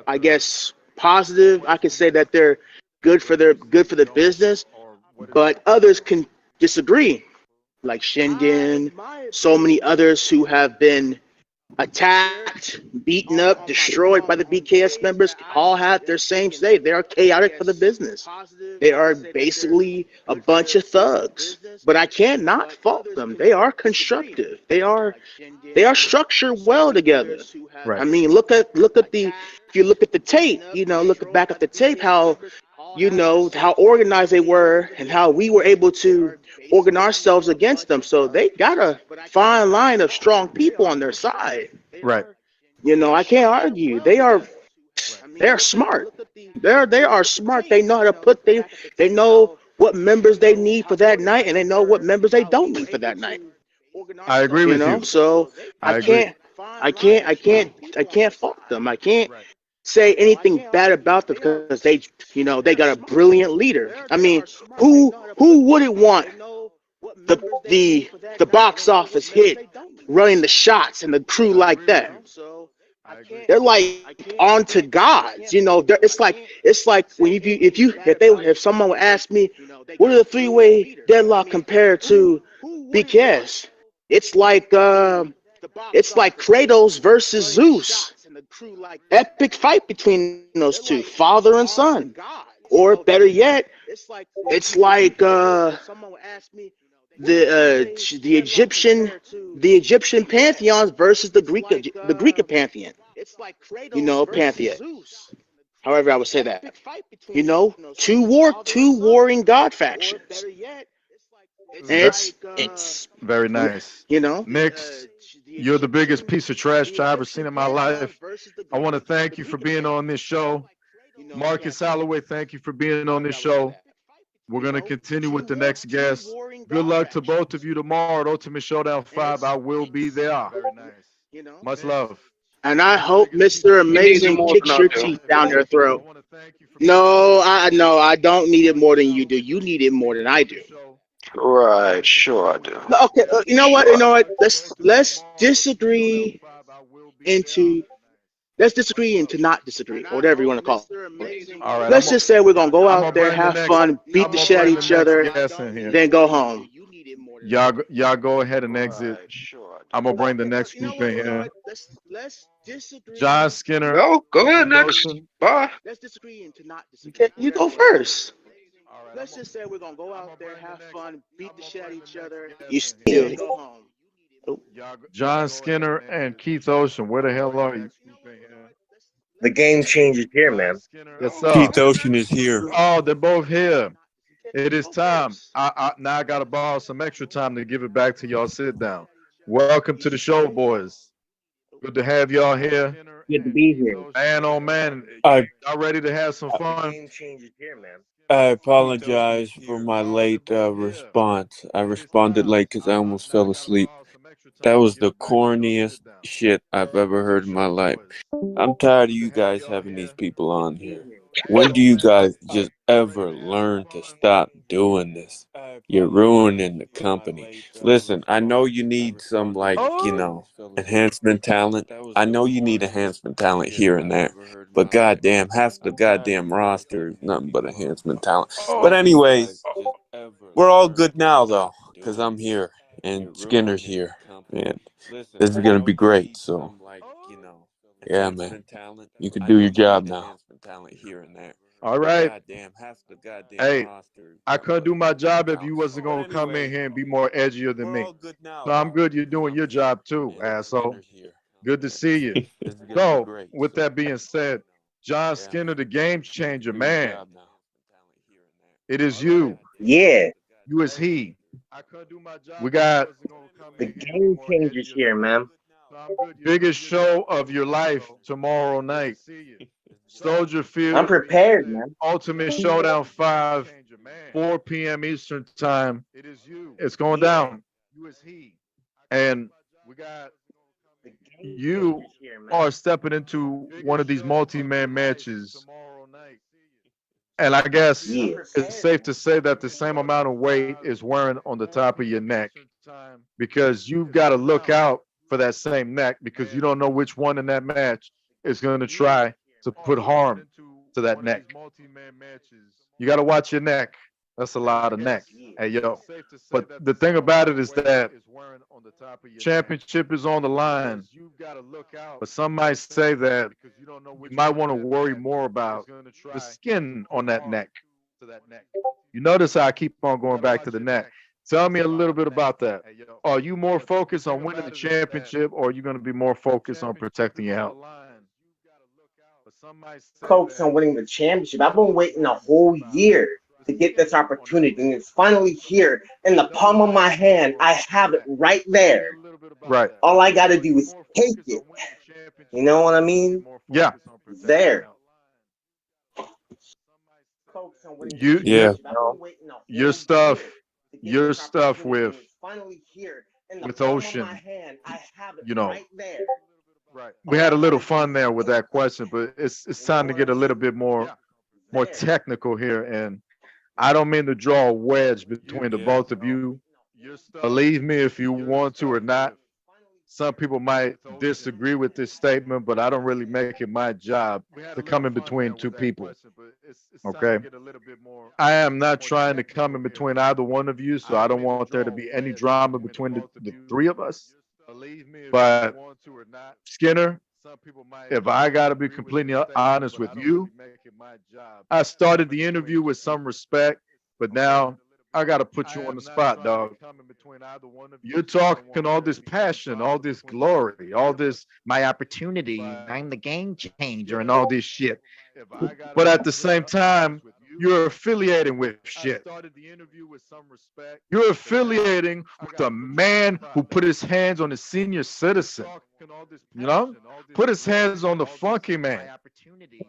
I guess, positive. I can say that they're good for the business, but others can disagree, like Shingen, so many others who have been attacked, beaten up, destroyed by the BKS members all have their same say. They are chaotic for the business. They are basically a bunch of thugs. But I cannot fault them. They are constructive. They are structured well together. Right. I mean, if you look at the tape, look back at the tape, how how organized they were and how we were able to organize ourselves against them. So they got a fine line of strong people on their side. Right. I can't argue. They're smart. They are smart. They know how to they know what members they need for that night, and they know what members they don't need for that night. I agree with you. So I agree. I can't fault them. I can't say anything bad about them because they got a brilliant leader. I mean, who wouldn't want the box office hit running the shots and the crew like that? They're like on to gods. It's like when if someone would ask me, what are the three-way deadlock compared to BKS? It's like Kratos versus Zeus. Epic fight between those two, father and son. Or better yet, it's like the Egyptian pantheons versus the Greek pantheon. Pantheon. However, I would say that. Two warring god factions. And it's Very nice. Nix, you're the biggest piece of trash I've ever seen in my life. I want to thank you for being on this show. Marcus Alloway, thank you for being on this show. We're going to continue with the next guest. Good luck to both of you tomorrow at Ultimate Showdown 5. I will be there. Very nice. Much love. And I hope Mr. Amazing kicks your teeth down their throat. No, I don't need it more than you do. You need it more than I do. Right, sure I do. Okay, you know what? Let's disagree into not disagree, or whatever you want to call it. All right. Let's just say we're gonna go out there, have fun, beat the shit out of each other, then go home. Y'all go ahead and exit. I'm gonna bring the next group in here. Let's disagree. John Skinner. No, go ahead next. Bye. Let's disagree into not disagree. You go first. Let's just say we're gonna go out there, have fun, beat the shit out of each other. You still go home. John Skinner and Keith Ocean, where the hell are you? The game changes here, man. Yes, sir. Keith Ocean is here. Oh, they're both here. It is time. Now I got to borrow some extra time to give it back to y'all. Sit down. Welcome to the show, boys. Good to have y'all here. Good to be here. Man, oh man, I y'all ready to have some The fun? game changes here, man. I apologize for my late response. I responded late because I almost fell asleep. That was the corniest shit I've ever heard in my life. I'm tired of you guys having these people on here. When do you guys just ever learn to stop doing this? You're ruining the company. Listen, I know you need some, enhancement talent. I know you need enhancement talent here and there. But goddamn, half the goddamn roster is nothing but enhancement talent. But anyways, we're all good now, though, because I'm here and Skinner's here. And this is going to be great. So, yeah, man, you can do your job now. All right. Hey, I couldn't do my job if you wasn't going to come in here and be more edgier than me. So I'm good you're doing your job too, asshole. Good to see you. So, with that being said, John Skinner, the game changer, man. It is you. Yeah, You is he. We got the game changes here, man. biggest show of your life tomorrow night. Soldier Field. I'm prepared, man. Ultimate Showdown 5, 4 p.m. Eastern Time. It's going down. And you are stepping into one of these multi-man matches And I guess Yeah. it's safe to say that the same amount of weight is wearing on the top of your neck because you've got to look out for that same neck because you don't know which one in that match is going to try to put harm to that neck. You got to watch your neck. That's a lot of neck. Hey, yo. But the thing about it is that championship is on the line. But some might say that you might want to worry more about the skin on that neck. You notice how I keep on going back to the neck. Tell me a little bit about that. Are you more focused on winning the championship or are you going to be more focused on protecting your health? Focus on winning the championship. I've been waiting a whole year to get this opportunity, and it's finally here in the palm of my hand. I have it right there. Right. All I got to do is take it. You know what I mean? Yeah. There. Yeah. Your stuff with Ocean, you know, we had a little fun there with that question, but it's time to get a little bit more technical here. And I don't mean to draw a wedge between the both of you. Believe me if you want to or not. Some people might disagree with this statement, but I don't really make it my job to come in between two people. Okay? I am not trying to come in between either one of you, so I don't want there to be any drama between the three of us. But Skinner, if I got to be completely honest with you, I started the interview with some respect, but now I got to put you on the spot, dog. You're talking all this passion, all this glory, all this, my opportunity, I'm the game changer, and all this shit. But at the same time, you're affiliating with shit. You're affiliating with a man who put his hands on a senior citizen. You know? Put his hands on the funky man.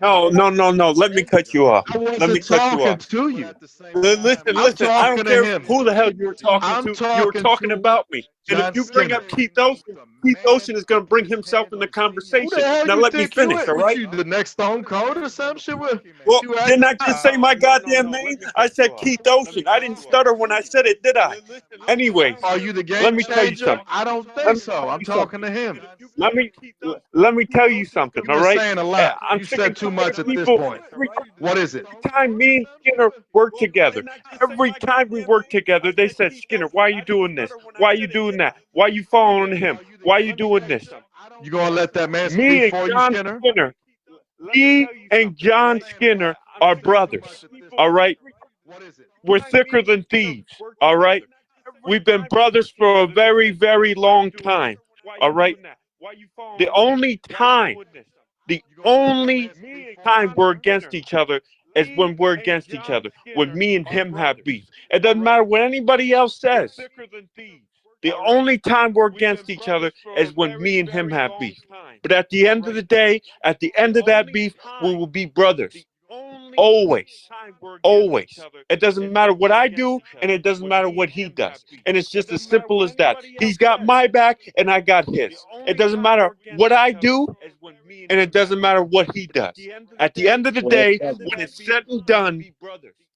No. Let me cut you off. I Let me wasn't cut you talking off. to you. Listen. I talking don't to care him. who the hell you were talking I'm to. You were talking talking to about me. And John if you bring up Skinner. Keith Ocean is going to bring himself in the Who conversation. the hell Now you let me think you finish, is? all What right? you, the next Stone Cold or some shit? What Well, you didn't I acting just say out? my goddamn name? I said Keith Ocean. I didn't stutter when I said it, did I? Anyways, Are you the let game me tell you changer? something. I don't Let think me so. tell I'm you talking something. to him. Let me tell you something, all You're right? saying a lot. I'm You sick said and too tired much of at this people. point. Every What is it? time me and Skinner work together, every time we work together, they said, Skinner, why are you doing this? Why are you doing that? Why are you following him? Why are you doing this? You gonna let that man speak Me and for you, John Skinner? Skinner, me and John Skinner are brothers, all right? We're thicker than thieves, all right? We've been brothers for a very, very long time, all right? The only time we're against each other is when we're against each other, when me and him have beef. It doesn't matter what anybody else says. The only time we're against each other is when me and him have beef. But at the end of the day, at the end of that beef, we will be brothers. Always. Always. It doesn't matter what I do, and it doesn't matter what he does. And it's just as simple as that. He's got my back, and I got his. It doesn't matter what I do, and it doesn't matter what he does. At the end of the day, when it's said and done,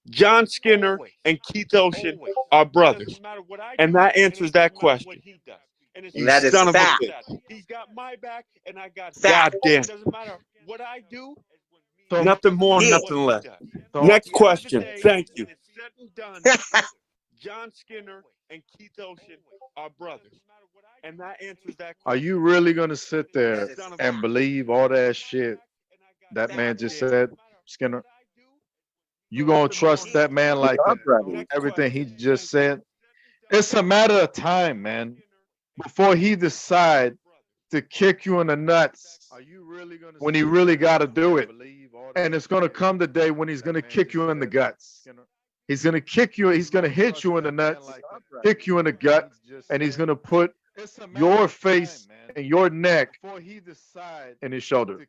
John Skinner and Keith Ocean are brothers. And that answers that question. You That is son of a fact. bitch. Fact. God damn. So, Nothing more, Yeah. nothing less. so Next question. Thank you. John Skinner and Keith Ocean are brothers. And that answers that are question. you really gonna sit there and believe all that shit that man just said, Skinner? You gonna trust that man We like are that? brothers. Everything he just said? It's a matter of time, man, before he decide to kick you in the nuts when he really got to do it. And it's going to come the day when he's going to kick you in the guts. He's going to kick you, he's going to hit you in the nuts, kick you in the gut, and he's going to put your face and your neck in his shoulder.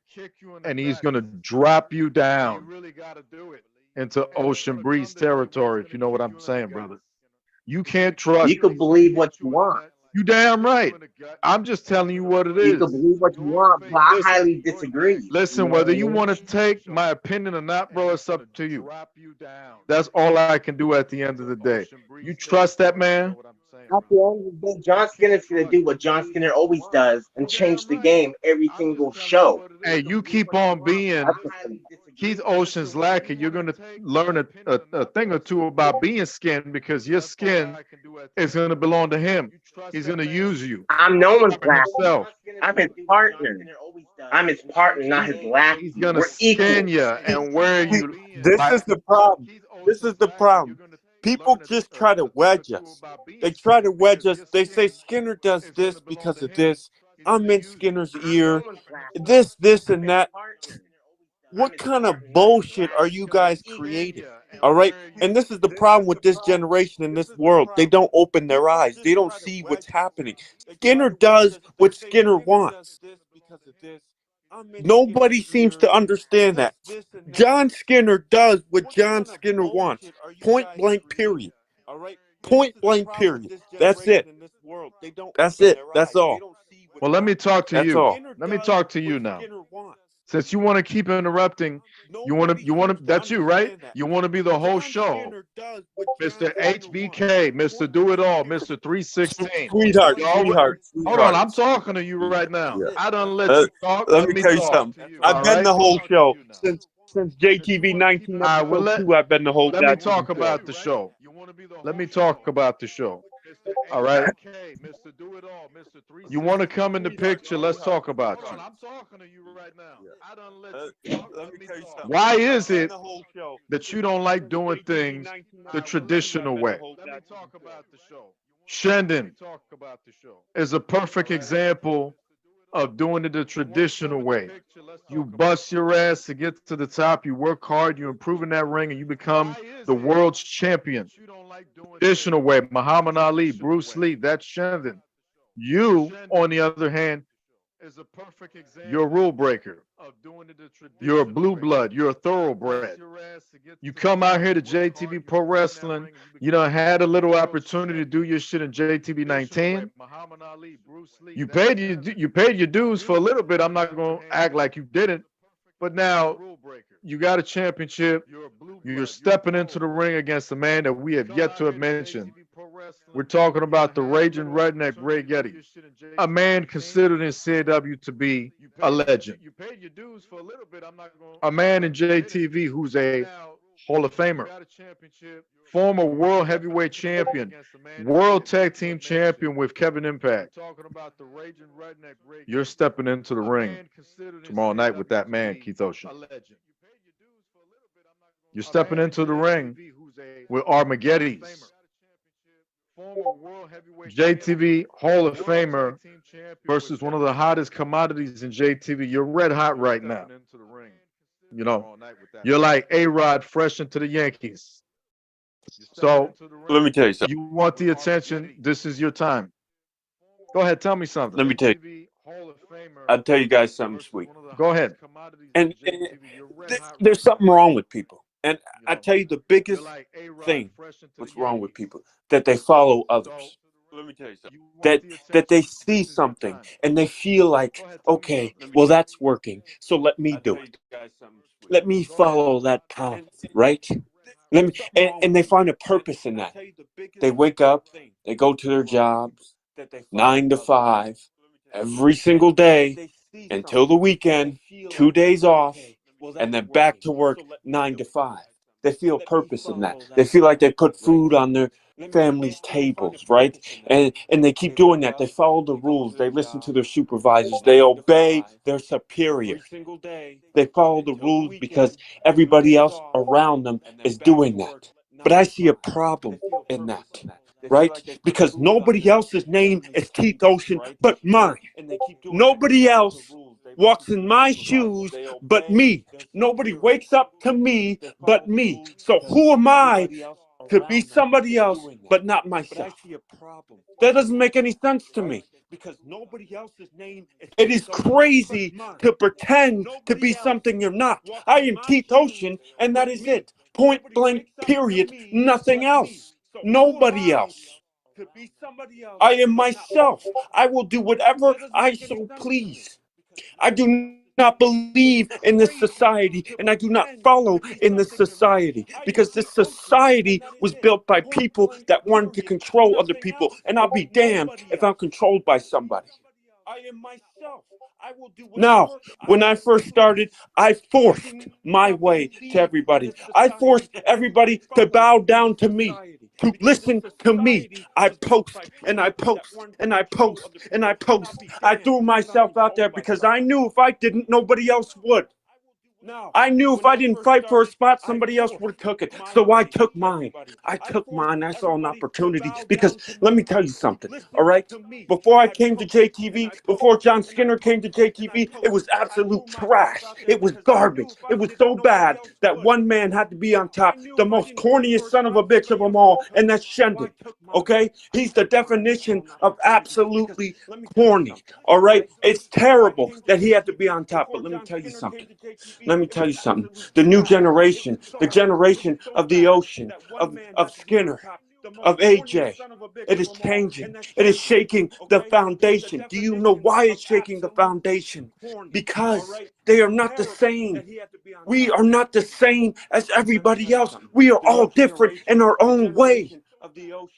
And he's going to drop you down into Ocean Breeze territory, if you know what I'm saying, brother. You can't trust You can believe what you want. You damn right. I'm just telling you what it You is. can believe what you want, but I highly disagree. Listen, You know whether what I you mean? want to take my opinion or not, bro, it's up to you. That's all I can do at the end of the day. You trust that man? At the end of the day, John Skinner's gonna do what John Skinner always does and change the game every single show. Hey, you keep on being That's what's gonna Keith Ocean's lacking. You're going to learn a thing or two about being skinned because your skin is going to belong to him. He's going to use you I'm no one's for lacking. himself. I'm his partner. I'm his partner, not his lackey. He's going to We're skin equals. you and wear you. This like- is the problem. This is the problem. People just try to wedge us. They try to wedge us. They say Skinner does this because of this. I'm in Skinner's ear. This, and that. What kind of bullshit are you guys creating? All right? And this is the problem with this generation in this world. They don't open their eyes. They don't see what's happening. Skinner does what Skinner wants. Nobody seems to understand that. John Skinner does what John Skinner wants. Point blank, period. Point blank, period. That's it. That's it. That's all. Well, let me talk to That's you. all. Let me talk to you now. Since you want to keep interrupting, you want to, that's you, right? You want to be the whole show. Mr. HBK, Mr. Do It All, Mr. 316. Sweetheart, Y'all- sweetheart. Hold on, I'm talking to you right now. Yeah. I done let you talk. Let me tell you talk. something. I've All been right? the whole show since JTV 19 right, well, episode 2. I've been the whole. Let me talk about the show. Let me talk about the show. All right. You want to come in the picture? Let's talk about you. I'm talking to you right now. I done let me tell you something. Why is I've been it the whole show that you don't like doing since things JTV 19 the traditional way? Let me talk about the show. Shendon is a perfect example of doing it the traditional way. You bust your ass to get to the top, you work hard, you improve in that ring, and you become the world's champion. Traditional way, Muhammad Ali, Bruce Lee, that's Shendon. You, on the other hand, you're a rule breaker. You're a blue blood. You're a thoroughbred. You come out here to JTV Pro Wrestling. You done had a little opportunity to do your shit in JTV 19. You paid your dues for a little bit. I'm not going to act like you didn't. But now you got a championship. You're stepping into the ring against a man that we have yet to have mentioned. We're talking about the raging redneck Ray Getty, a man considered in CAW to be a legend. A man in JTV who's a Hall of Famer, former world heavyweight champion, world tag team champion with Kevin Impact. You're stepping into the ring tomorrow night with that man, Keith Ocean. You're stepping into the ring with Armageddon's. JTV Hall of Famer versus one of the hottest commodities in JTV. You're red hot right now. You know, you're like A-Rod fresh into the Yankees. So Let me tell you something. you want the attention. This is your time. Go ahead. Tell me something. Let me tell you. I'll tell you guys something sweet. Go ahead. And there's something wrong with people. And I tell you the biggest thing what's wrong with people, that they follow others. Let me tell you something. That they see something and they feel like, okay, well, that's working, so let me do it. Let me follow that path, right? Let me, and they find a purpose in that. They wake up, they go to their jobs, 9 to 5, every single day until the weekend, 2 days off, and then back to work 9 to 5. They feel purpose in that. They feel like they put food on their family's tables, right? And they keep doing that. They follow the rules. They listen to their supervisors. They obey their superiors. They follow the rules because everybody else around them is doing that. But I see a problem in that, right? Because nobody else's name is Keith Ocean but mine. Nobody else walks in my shoes but me. Nobody wakes up to me but me. So who am I to be somebody else but not myself? That doesn't make any sense to me. It is crazy to pretend to be something you're not. I am Keith Ocean, and that is it. Point blank, period. Nothing else. Nobody else. to be somebody else. I am myself. I will do whatever I so please. I do not believe in this society, and I do not follow in this society, because this society was built by people that wanted to control other people, and I'll be damned if I'm controlled by somebody. I am myself. Now, when I first started, I forced my way to everybody. I forced everybody to bow down to me, to listen to me. I post and I post and I post and I post. I threw myself out there because I knew if I didn't, nobody else would. I knew if I didn't fight for a spot, somebody else would have took it. So I took mine. I took mine. I saw an opportunity, because let me tell you something, all right? Before I came to JTV, before John Skinner came to JTV, it was absolute trash. It was garbage. It was so bad that one man had to be on top, the most corniest son of a bitch of them all, and that's Shendon, okay? He's the definition of absolutely corny, all right? It's terrible that he had to be on top, but let me tell you something. Let me tell you something. The new generation, the generation of the ocean, of Skinner, of AJ, it is changing. It is shaking the foundation. Do you know why it's shaking the foundation? Because they are not the same. We are not the same as everybody else. We are all different in our own way.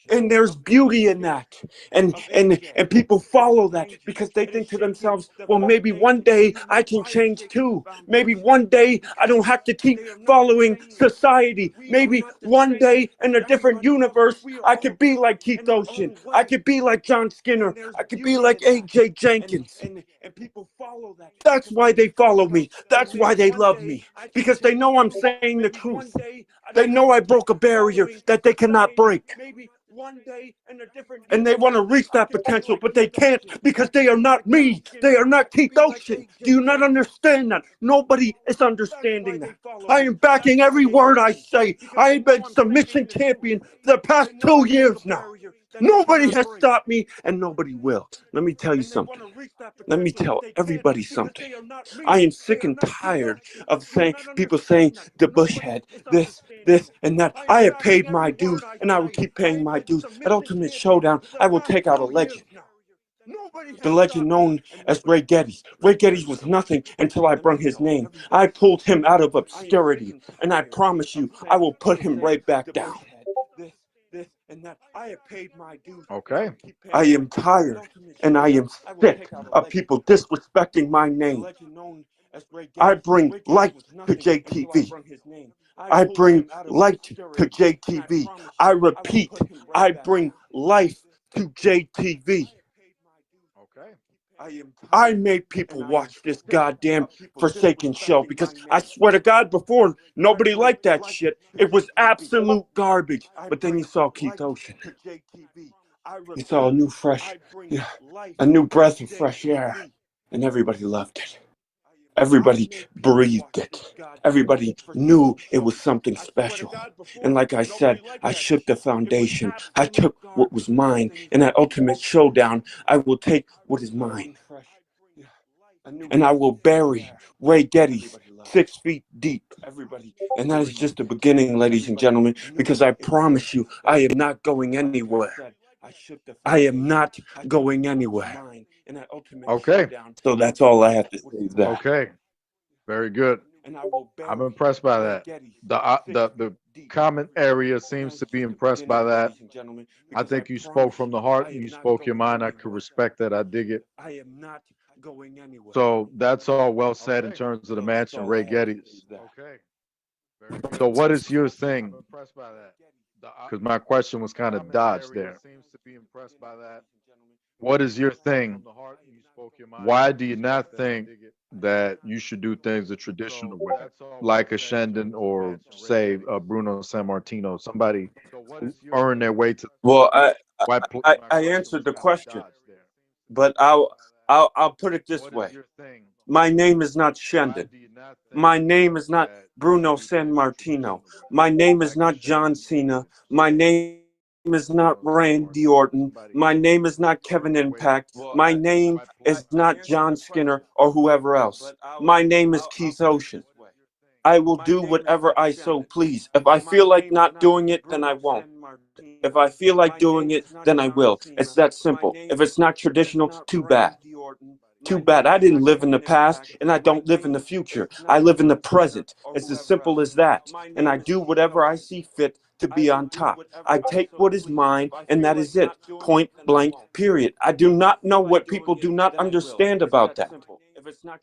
And there's beauty in that. And people follow that because they think to themselves, well, maybe one day I can change too. Maybe one day I don't have to keep following society. Maybe one day in a different universe I could be like Keith Ocean. I could be like John Skinner. I could be like AJ Jenkins. And people follow that. That's why they follow me. That's why they love me. Because they know I'm saying the truth. They know I broke a barrier that they cannot break. And they want to reach that potential, but they can't, because they are not me. They are not Keith Ocean. Do you not understand that? Nobody is understanding that. I am backing every word I say. I have been submission champion for the past 2 years now. Nobody has stopped me, and nobody will. Let me tell you something. Let me tell everybody something. I am sick and tired of people saying the Bush head, this, and that. I have paid my dues, and I will keep paying my dues. At Ultimate Showdown, I will take out a legend. The legend known as Ray Geddes. Ray Geddes was nothing until I brung his name. I pulled him out of obscurity, and I promise you, I will put him right back down. Okay. I am tired and I am sick of people disrespecting my name. I bring light to JTV. I bring light to JTV. I repeat, I bring life to JTV. I made people watch this goddamn Forsaken show because I swear to God, before, nobody liked that shit. It was absolute garbage. But then you saw Keith Ocean. You saw a new breath of fresh air, and everybody loved it. Everybody breathed it. Everybody knew it was something special. And like I said, I shook the foundation. I took what was mine. In that Ultimate Showdown, I will take what is mine. And I will bury Ray Geddes 6 feet deep. And that is just the beginning, ladies and gentlemen, because I promise you, I am not going anywhere. I am not going anywhere. Okay. So that's all I have to say is that. Okay. Very good. I'm impressed by that. The comment area seems to be impressed by that. I think you spoke from the heart and you spoke your mind. I could respect that. I dig it. So that's all well said in terms of the match and Ray Geddes. Okay. So what is your thing? Because my question was kind of dodged there. What is your thing? Why do you not think that you should do things the traditional way, like a Shendon or say Bruno Sammartino, somebody who earned their way to? Well, I answered the question, but I'll put it this way. My name is not Shendon. My name is not Bruno Sammartino. My name is not John Cena. My name is not Randy Orton. My name is not Kevin Impact. My name is not John Skinner or whoever else. My name is Keith Ocean. I will do whatever I so please. If I feel like not doing it, then I won't. If I feel like doing it, then I will. It's that simple. If it's not traditional, too bad. Too bad. I didn't live in the past, and I don't live in the future. I live in the present. It's as simple as that. And I do whatever I see fit to be on top. I take what is mine, and that is it. Point blank, period. I do not know what people do not understand about that.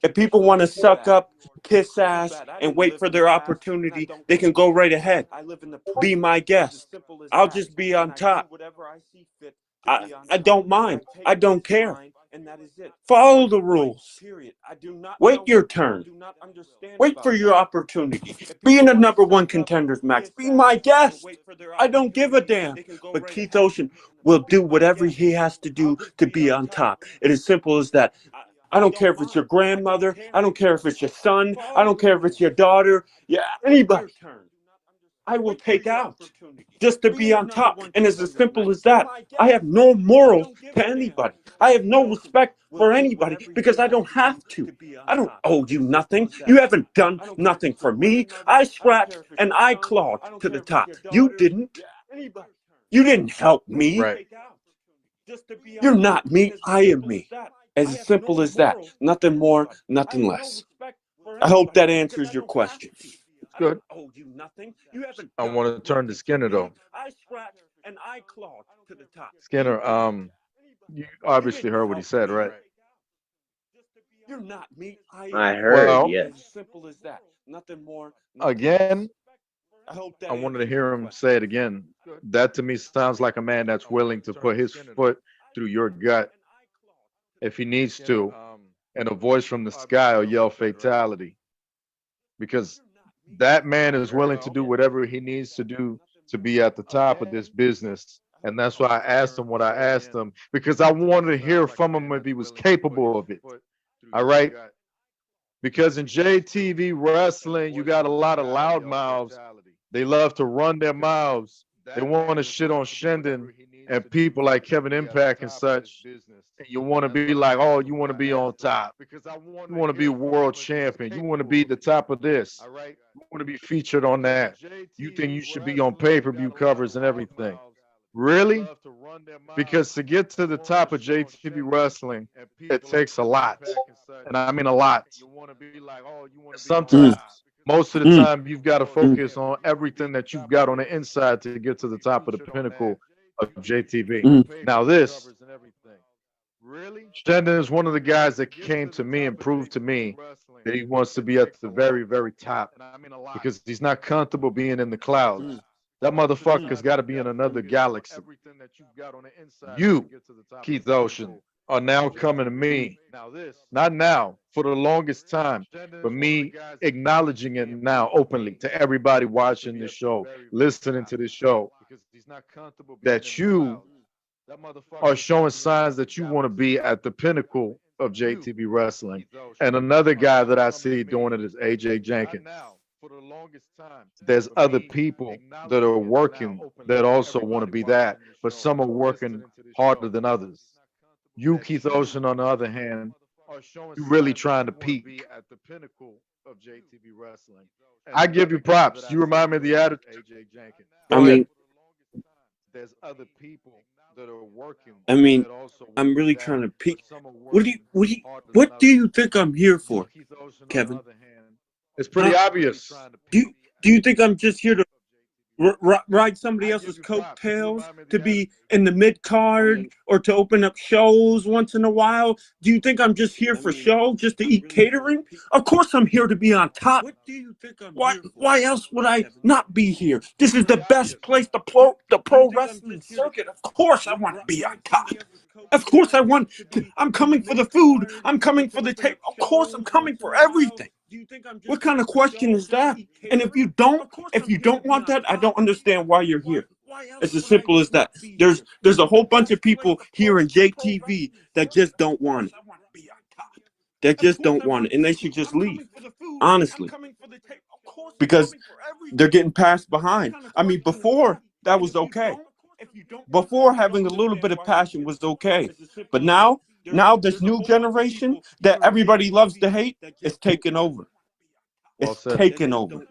If people want to suck up, kiss ass, and wait for their opportunity, they can go right ahead. Be my guest. I'll just be on top. I don't mind. I don't care. Follow the rules. Wait your turn. Wait for your opportunity. Be in the #1 contenders match. Be my guest. I don't give a damn. But Keith Ocean will do whatever he has to do to be on top. It is simple as that. I don't care if it's your grandmother. I don't care if it's your son. I don't care if it's your daughter. Yeah, anybody. I will take out just to be on top. And it's as simple as that. I have no morals to anybody. I have no respect for anybody because I don't have to. I don't owe you nothing. You haven't done nothing for me. I scratched and I clawed to the top. You didn't. You didn't help me. Right. You're not me. I am me. As simple as that. Nothing more, nothing less. I hope that answers your question. Good. I want to turn to Skinner though. Skinner, you obviously heard what he said, right? You're not me. I heard, Well, yes. Simple as that. Nothing more. Again, I hope that I wanted to hear him say it again. That to me sounds like a man that's willing to put his foot through your gut if he needs to, and a voice from the sky will yell fatality. Because that man is willing to do whatever he needs to do to be at the top of this business. And that's why I asked him what I asked him, because I wanted to hear from him if he was capable of it. All right. Because in JTV wrestling, you got a lot of loudmouths. They love to run their mouths. They want to shit on Shendon and people like Kevin Impact and such. And you want to be like, oh, you want to be on top. You want to be world champion. You want to be the top of this. You want to be featured on that. You think you should be on pay-per-view covers and everything. Really? Because to get to the top of JTV wrestling, it takes a lot. And I mean a lot. Sometimes, most of the time, you've got to focus on everything that you've got on the inside to get to the top of the pinnacle of JTV. Now this, Shendon is one of the guys that came to me and proved to me that he wants to be at the very, very top because he's not comfortable being in the clouds. That motherfucker's got to be in another galaxy. You, Keith Ocean, are now coming to me. Not now, for the longest time, but me acknowledging it now openly to everybody watching this show, listening to this show, that you are showing signs that you want to be at the pinnacle of JTV wrestling. And another guy that I see doing it is AJ Jenkins. There's other people that are working that also want to be that, but some are working harder than others. You, Keith Ocean, on the other hand, you're really trying to peak at the pinnacle of JTV wrestling. I give you props. You remind me of the attitude. I mean, there's other people that are working. I mean, I'm really trying to peak. What do you think I'm here for, Kevin? It's pretty obvious. Do you think I'm just here to ride somebody else's coattails, to be in the mid card, or to open up shows once in a while? Do you think I'm just here for show, just to eat catering? Of course I'm here to be on top. Why else would I not be here? This is the best place, the pro wrestling circuit. Of course I want to be on top. Of course I want to. I'm coming for the food. I'm coming for the tape. Of course I'm coming for everything. What kind of question is that? And if you don't want that, I don't understand why you're here. It's as simple as that. There's a whole bunch of people here in JTV that just don't want it. That just don't want it, and they should just leave. Honestly, because they're getting passed behind. I mean, before that was okay. Before, having a little bit of passion was okay, but now this new generation that everybody loves to hate is taking over. It's taking over.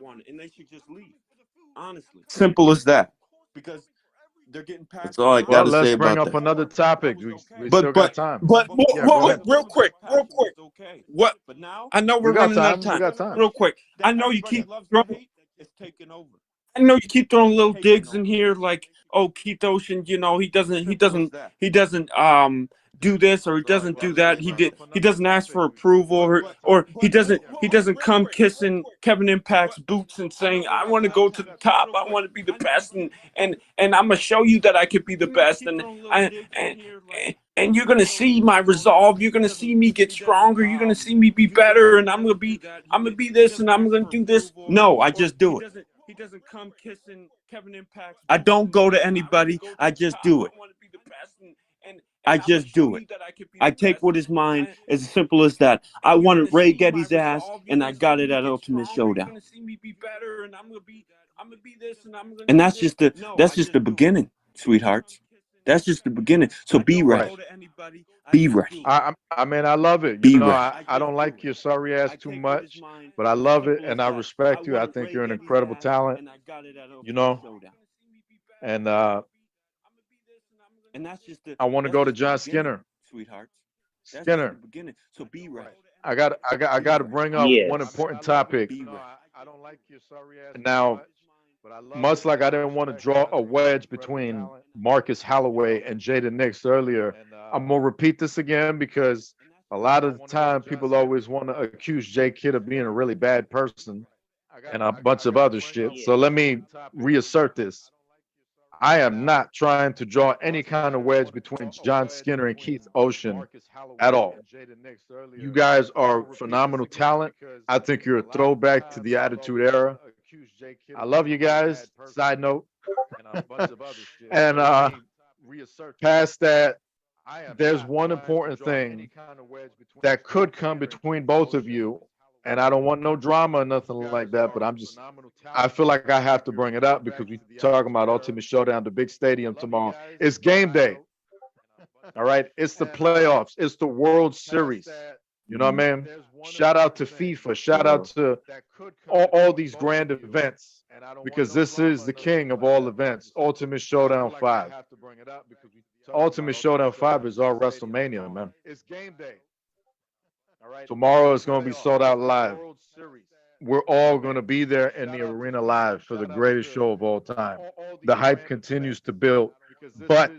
Simple as that. That's all I Well, gotta let's say bring about up that. another topic. We But still got time. Yeah, go ahead. real quick. What? I know We we're got running out of time. We time. got time. Real quick. I know you keep throwing little digs in here, like, oh, Keith Ocean, you know, he doesn't do this or he doesn't do that. He doesn't ask for approval, or he doesn't come kissing Kevin Impact's boots and saying, I want to go to the top, I want to be the best, and I'm gonna show you that I could be the best, and you're gonna see my resolve. You're gonna see me get stronger. You're gonna see me be better, and I'm gonna be this, and I'm gonna do this. No, I just do it. He doesn't come kissing Kevin Impact's. I don't go to anybody. I just do it. I just do it. I take what is mine. As simple as that. I wanted Ray Getty's ass, and I got it at Ultimate Showdown. And that's just the beginning, sweethearts. That's just the beginning. So be ready. Be ready. I mean, I love it. Be You know, ready. I don't like your sorry ass too much, but I love it and I respect you. I think you're an incredible talent. You know, and that's just I want to go to John Skinner. Sweethearts. Skinner. So be ready. I got to bring up one important topic. I don't like your sorry ass now. Much like I didn't want to draw a wedge between Marcus Holloway and Jada Nix earlier, I'm gonna repeat this again because a lot of the time people always want to accuse Jay Kidd of being a really bad person and a bunch of other shit. So let me reassert this. I am not trying to draw any kind of wedge between John Skinner and Keith Ocean at all. You guys are phenomenal talent. I think you're a throwback to the Attitude Era. I love you guys. Side note. And past that, there's one important thing that could come between both of you. And I don't want no drama or nothing like that, but I feel like I have to bring it up because we're talking about Ultimate Showdown, the big stadium tomorrow. It's game day. All right. It's the playoffs. It's the World Series. You know what I mean? Shout out to FIFA. Shout out to all these grand events because this is the king of all events. Ultimate Showdown 5. Ultimate Showdown 5 is our WrestleMania, man. It's game day. Tomorrow is going to be sold out live. We're all going to be there in the arena live for the greatest show of all time. The hype continues to build, but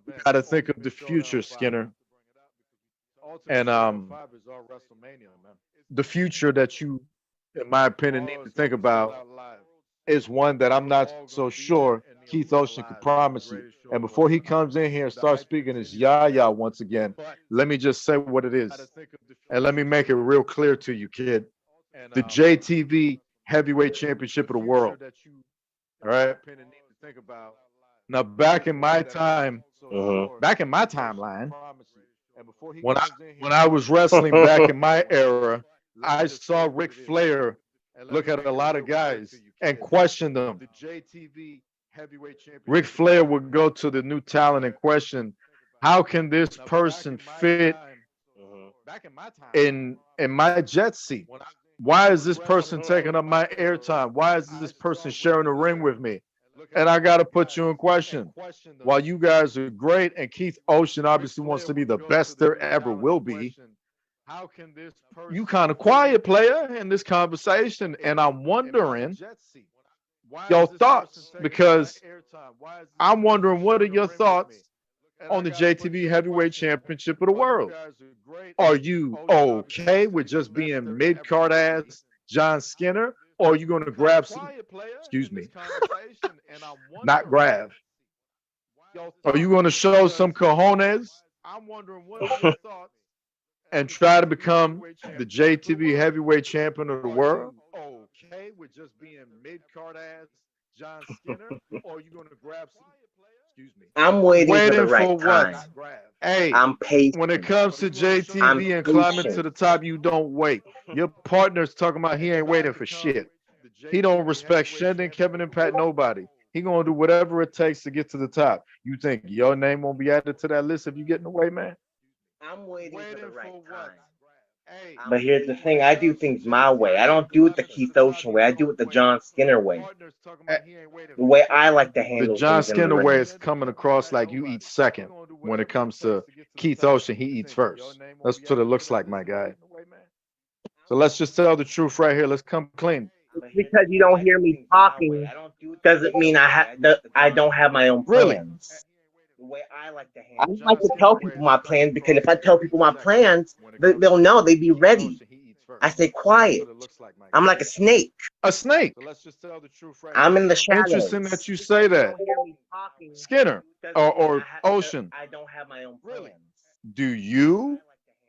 we got to think of the future, Skinner. And the future that you, in my opinion, need to think about is one that I'm not so sure Keith Ocean could promise you. And before he comes in here and starts speaking his yah-yah once again, let me just say what it is. And let me make it real clear to you, kid. The JTV Heavyweight Championship of the World. All right? Now, back in my time, back in my timeline, when I was wrestling back in my era, I saw Ric Flair look at a lot of guys and question them. Ric Flair would go to the new talent and question, how can this person fit in my jet seat? Why is this person taking up my airtime? Why is this person sharing a ring with me? And I got to put you in question. While you guys are great, and Keith Ocean obviously wants to be the best there ever will be, you kind of quiet, player, in this conversation. And I'm wondering your thoughts, because I'm wondering, what are your thoughts on the JTV Heavyweight Championship of the World? Are you okay with just being mid-card ass John Skinner? Or are you going to grab some, excuse me, not grab. Are you going to show some cojones and try to become the JTV Heavyweight Champion of the World? Okay with just being mid-card ass John Skinner? Or are you going to grab some, excuse me. I'm waiting for the right time. Hey, I'm patient. When it comes to JTV and climbing to the top, you don't wait. Your partner's talking about he ain't waiting for shit. He don't respect Shendon, Kevin Impact, nobody. He gonna do whatever it takes to get to the top. You think your name won't be added to that list if you get in the way, man? I'm waiting for the right time. But here's the thing: I do things my way. I don't do it the Keith Ocean way. I do it the John Skinner way. The way I like to The handle John things in the Skinner way ring. is coming across like you eat second. When it comes to Keith Ocean, he eats first. That's what it looks like, my guy. So let's just tell the truth right here. Let's come clean. Because you don't hear me talking doesn't mean I don't have my own Really? plans. The way I like to tell people my plans, because if I tell people my plans, they'll know, they'd be ready. I stay quiet. I'm like a snake. A snake. I'm in the shadows. Interesting that you say that. Skinner or Ocean. I don't have my own plans. Do you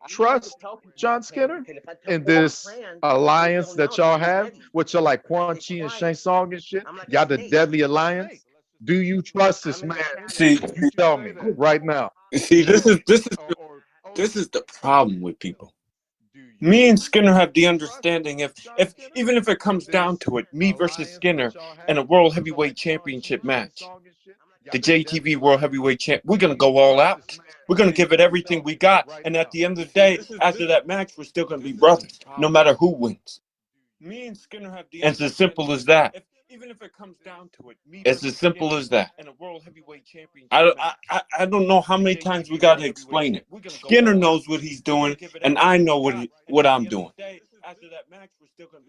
trust John Skinner in this alliance that y'all have, which are like Quan Chi and Shang Tsung and shit? Y'all the Deadly Alliance. Do you trust this man? See, You tell me right now. see, this is the problem with people. Me and Skinner have the understanding if even if it comes down to it, me versus Skinner in a World Heavyweight Championship match, the JTV World Heavyweight Champ, we're gonna go all out. We're gonna give it everything we got, and at the end of the day, after that match, we're still gonna be brothers, no matter who wins. Me and Skinner have the. It's as simple as that. Even if it comes down to it, it's as simple as that. In a World Heavyweight Championship, I don't know how many times we gotta explain it. Skinner knows what he's doing, and I know what I'm doing.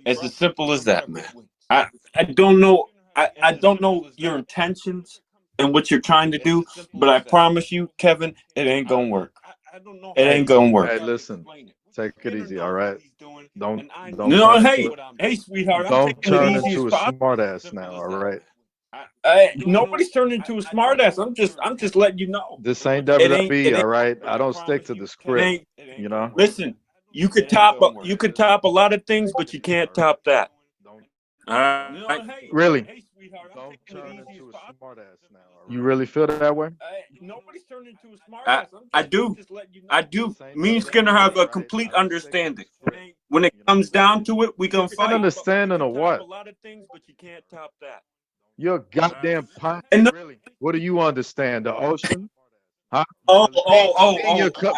It's as simple as that, man. I don't know. I don't know your intentions and what you're trying to do, but I promise you, Kevin, it ain't gonna work. It ain't gonna work. Hey, listen, take it easy, all right? Don't No, turn hey, into, hey, sweetheart, I'm don't taking it turn easy as into a possible. smart ass now, all right? Nobody's turned into a smartass. I'm just letting you know. This ain't It ain't. WWE, all right? I don't stick to the script, you know? Listen, you could top a lot of things, but you can't top that. All right. Really? Don't turn into a smart ass now. You really feel that way? Nobody's turned into a smartass. I do. I do. Me and Skinner have a complete understanding. When it comes down to it, we gonna fight. An understanding of what? A lot of things, but you can't top that. You're a goddamn pint. And What do you understand? The ocean? Huh?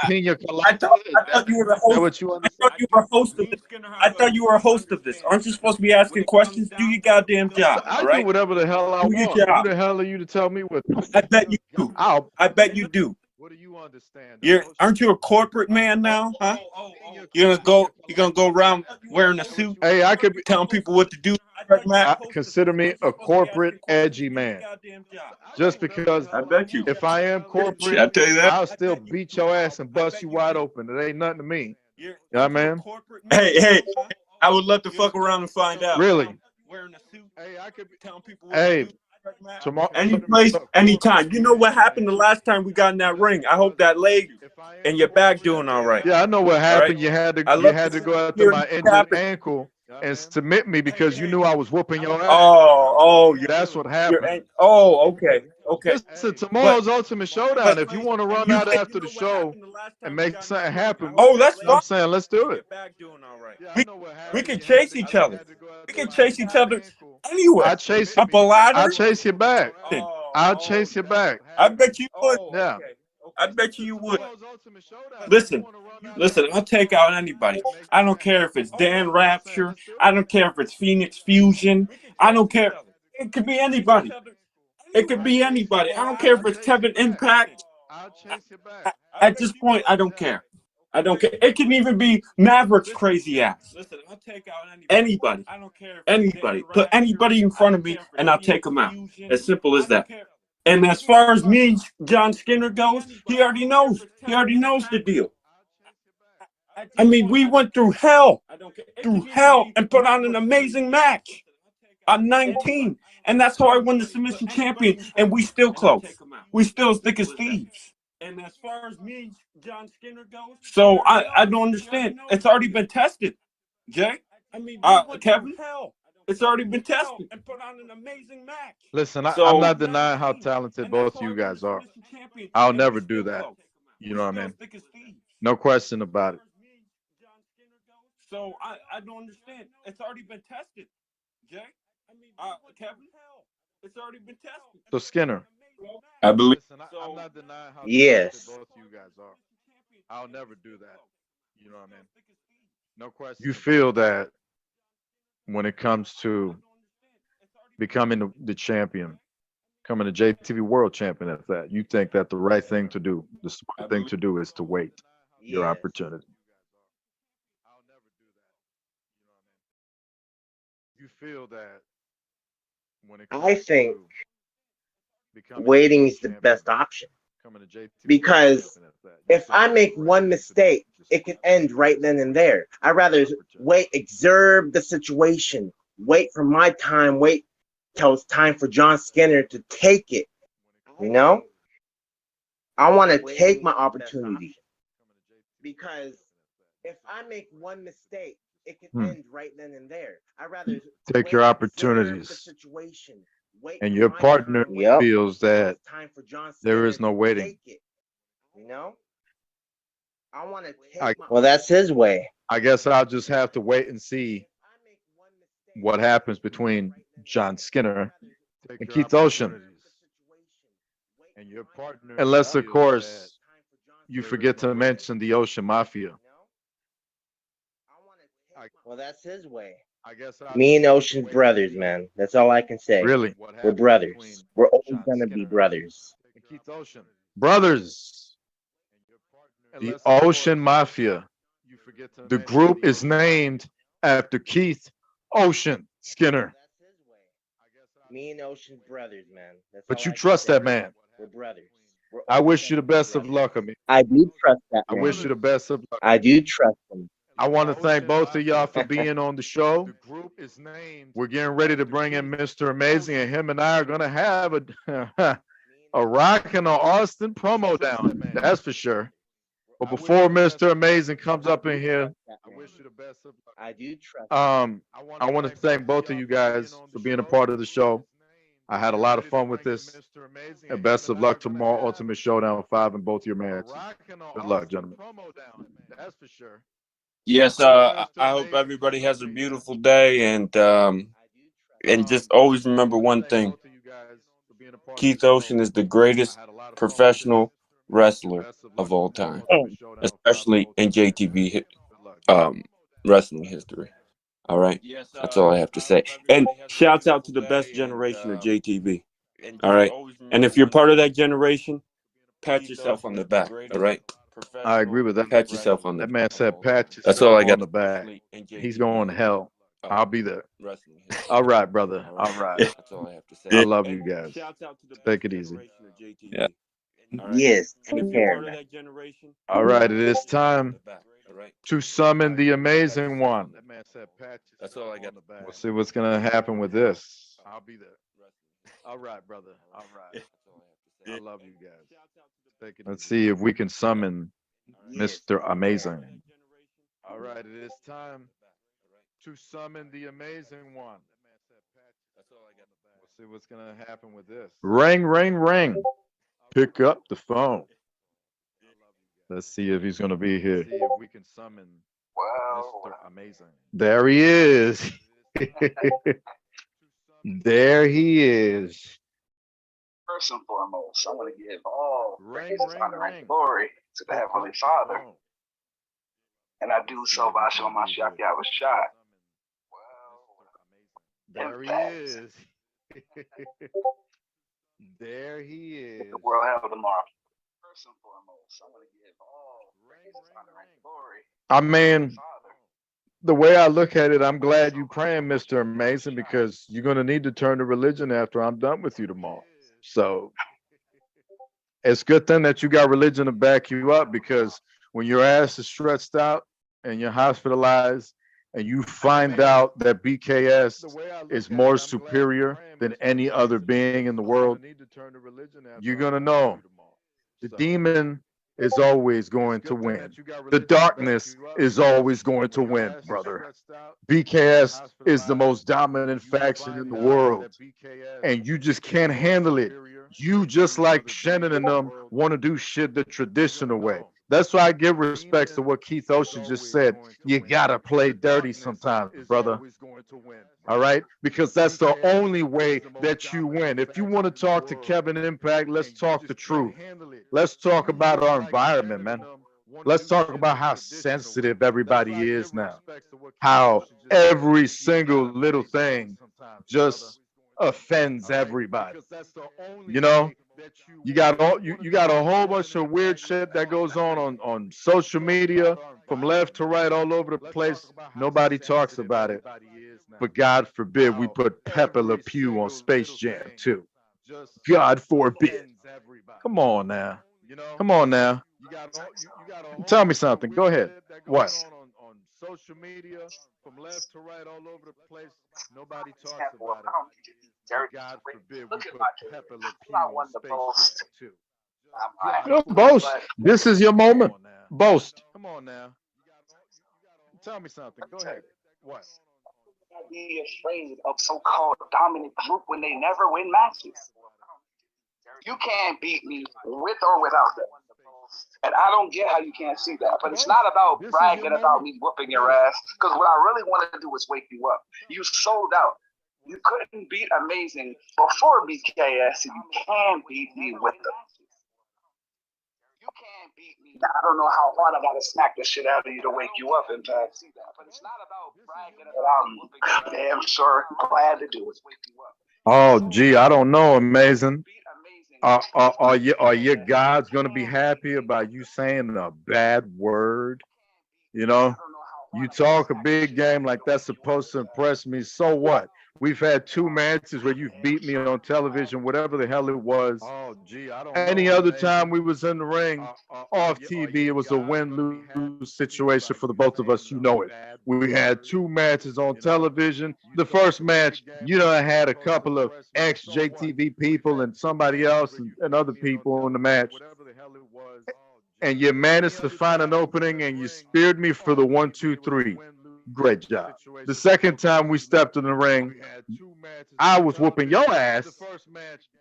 Pina colada. I thought you were the Is that host. what you I understand? thought you were a host of this. I thought you were a host of this. Aren't you supposed to be asking questions? Do your goddamn job, I all do right? whatever the hell I Do your want. Who job. the hell are you to tell me what? I bet you do. I bet you do. What do you understand? Aren't you a corporate man now, huh? You're gonna go around wearing a suit, Hey, I could be telling people what to do. consider me a corporate edgy man. Just because I bet you. if I am I corporate, tell you that. I'll still beat your ass and bust you wide open. It ain't nothing to me. Yeah, man. Hey, I would love to fuck around and find out. Really? Wearing a suit. Hey, I could be telling people. Hey, tomorrow. Any place, anytime. You know what happened the last time we got in that ring? I hope that leg and your back doing all right. Yeah, I know what happened. You had to go after my injured ankle and submit me because you knew I was whooping your ass. That's what happened. Okay. Listen, tomorrow's Ultimate Showdown. If you want to run out after the show and make something happen, that's fine. I'm saying let's do it. We can chase each other. We can chase each other anywhere. I chase Up a ladder. I'll chase you back. I'll chase you back. I bet you would. Yeah. I bet you would. Listen, I'll take out anybody. I don't care if it's Dan Rapture. I don't care if it's Phoenix Fusion. I don't care. It could be anybody. It could be anybody. I don't care if it's Kevin Impact. At this point, I don't care. I don't care. It can even be Maverick's crazy ass. Listen, I'll take out anybody. I don't care. Anybody. Put anybody in front of me, and I'll take them out. As simple as that. And as far as me and John Skinner goes, he already knows. He already knows the deal. I mean, we went through hell, and put on an amazing match. I'm 19, and that's how I won the submission champion, and we still close. We still as thick as thieves. And as far as me and John Skinner goes, so I don't understand. It's already been tested, Jay. I mean, Kevin. It's already been tested and put on an amazing match. Listen, I'm not denying how talented both you guys are. I'll never do that. You know what I mean? No question about it. So I don't understand. It's already been tested, Jay. I mean, Kevin. It's already been tested. So Skinner, I believe. listen, I'm not denying how Yes. talented both you guys are. I'll never do that. You know what I mean? No question. You feel that when it comes to becoming the champion, becoming the JTV World Champion at that, you think that the right thing to do, the smart thing to do is to wait your Yes. opportunity. You feel that when it I comes think to becoming waiting is the champion, best option. becoming a JTV World Because Champion at that, you if think I that make the right one thing to do mistake, is it to can end right then and there. I'd rather wait, observe the situation, wait for my time, wait till it's time for John Skinner to take it. You know? I want to take my opportunity. Because if I make one mistake, it can end right then and there. I'd rather take your observe the opportunities, situation, wait and for your my partner time, wait feels till that it's time for John there Skinner is no to waiting. take it. You know? I want to I- take my Well, that's his way. I guess I'll just have to wait and see what happens between John Skinner and Keith Ocean. And your partner, unless of course you forget to mention the Ocean Mafia. Well, that's his way. I guess Me and Ocean's brothers, man. That's all I can say. Really, We're brothers. We're always gonna be brothers. Keith Ocean, brothers, the Ocean Mafia. The group is named after Keith Ocean Skinner. Me and Ocean's brothers, man. That's But all you I can trust say. that man. We're brothers. We're I always wish you the gonna be best of brothers. luck, Amir. I do trust that I man. wish you the best of luck. I do trust him. I want to thank both of y'all for being on the show. We're getting ready to bring in Mr. Amazing, and him and I are going to have a Rock and a Austin promo down. That's for sure. But before Mr. Amazing comes up in here, I do trust. I want to thank both of you guys for being a part of the show. I had a lot of fun with this. And best of luck tomorrow, Ultimate Showdown 5 in both your matches. Good luck, gentlemen. That's for sure. Yes, I hope everybody has a beautiful day, and just always remember one thing: Keith Ocean is the greatest professional wrestler of all time, especially in JTV wrestling history. All right, that's all I have to say. And shouts out to the best generation of JTV. All right, and if you're part of that generation, pat yourself on the back. All right. I agree with that. Pat yourself on the That man said pat yourself That's all I got on the back. He's going to hell. I'll be there. All right, brother. All right. That's all I have to say. I love you guys. Take it easy. Yeah. Yes. And if Take you're care, part of man. that generation, All right, it is time all right. to summon the amazing one. That's all I got. We'll see what's going to happen with this. I'll be there. All right, brother. All right. I love you guys. Let's see if we can summon Mr. Amazing. All right, it is time to summon the amazing one. We'll see what's going to happen with this. Ring, ring, ring. Pick up the phone. Let's see if he's going to be here. See if we can summon Mr. Amazing. There he is. There he is. First and foremost, I want to give all praise, honor, and glory to the Heavenly Father. And I do so by showing my Shakyat was shot. There he is. There he is. The world held tomorrow. First and foremost, I want to give all praise, honor, and glory. I mean, the way I look at it, I'm glad you praying, Mr. Amazing, because you're going to need to turn to religion after I'm done with you tomorrow. So it's a good thing that you got religion to back you up, because when your ass is stretched out and you're hospitalized and you find out that BKS is more superior than any other being in the world, you're going to know the demon is always going to win. The darkness is always going to win, brother. BKS is the most dominant faction in the world, and you just can't handle it. You, just like Shannon and them, want to do shit the traditional way. That's why I give respects to what Keith Ocean just said. You gotta play dirty sometimes, brother. All right? Because that's the only way that you win. If you want to talk to Kevin Impact, let's talk the truth. Let's talk about our environment, man. Let's talk about how sensitive everybody is now. How every single little thing just offends everybody. You know, you got a whole bunch of weird shit that goes on social media from left to right all over the place. Nobody talks about it. But God forbid we put Pepe Le Pew on Space Jam too. God forbid. Come on now. Come on now. Tell me something. Go ahead. What? On social media, from left to right, all over the place. Nobody talks about it. God forbid we put Pepe Le Pew on Space Jam too. Don't boast. This is your moment. Boast. Come on now. Tell me something. Go ahead. What? Be afraid of so-called dominant group when they never win matches. You can't beat me with or without them. And I don't get how you can't see that. But it's not about bragging about me whooping your ass, because what I really want to do is wake you up. You sold out. You couldn't beat Amazing before BKS, and you can beat me with them. You can't beat me. I don't know how hard I gotta smack the shit out of you to wake you up, in fact. But it's not about bragging about I'm damn sure glad to do it. Oh, gee, I don't know, Amazing. Are your gods gonna be happy about you saying a bad word? You know, you talk a big game like that's supposed to impress me. So what? We've had 2 matches where you've beat me on television, whatever the hell it was. Oh, gee, I don't know. Any other time we was in the ring off TV, it was a win-lose situation for the both of us. You know it. We had 2 matches on television. The first match, you know, I had a couple of ex-JTV people and somebody else and other people in the match. And you managed to find an opening and you speared me for the 1, 2, 3. Great job. The second time we stepped in the ring, I was whooping your ass.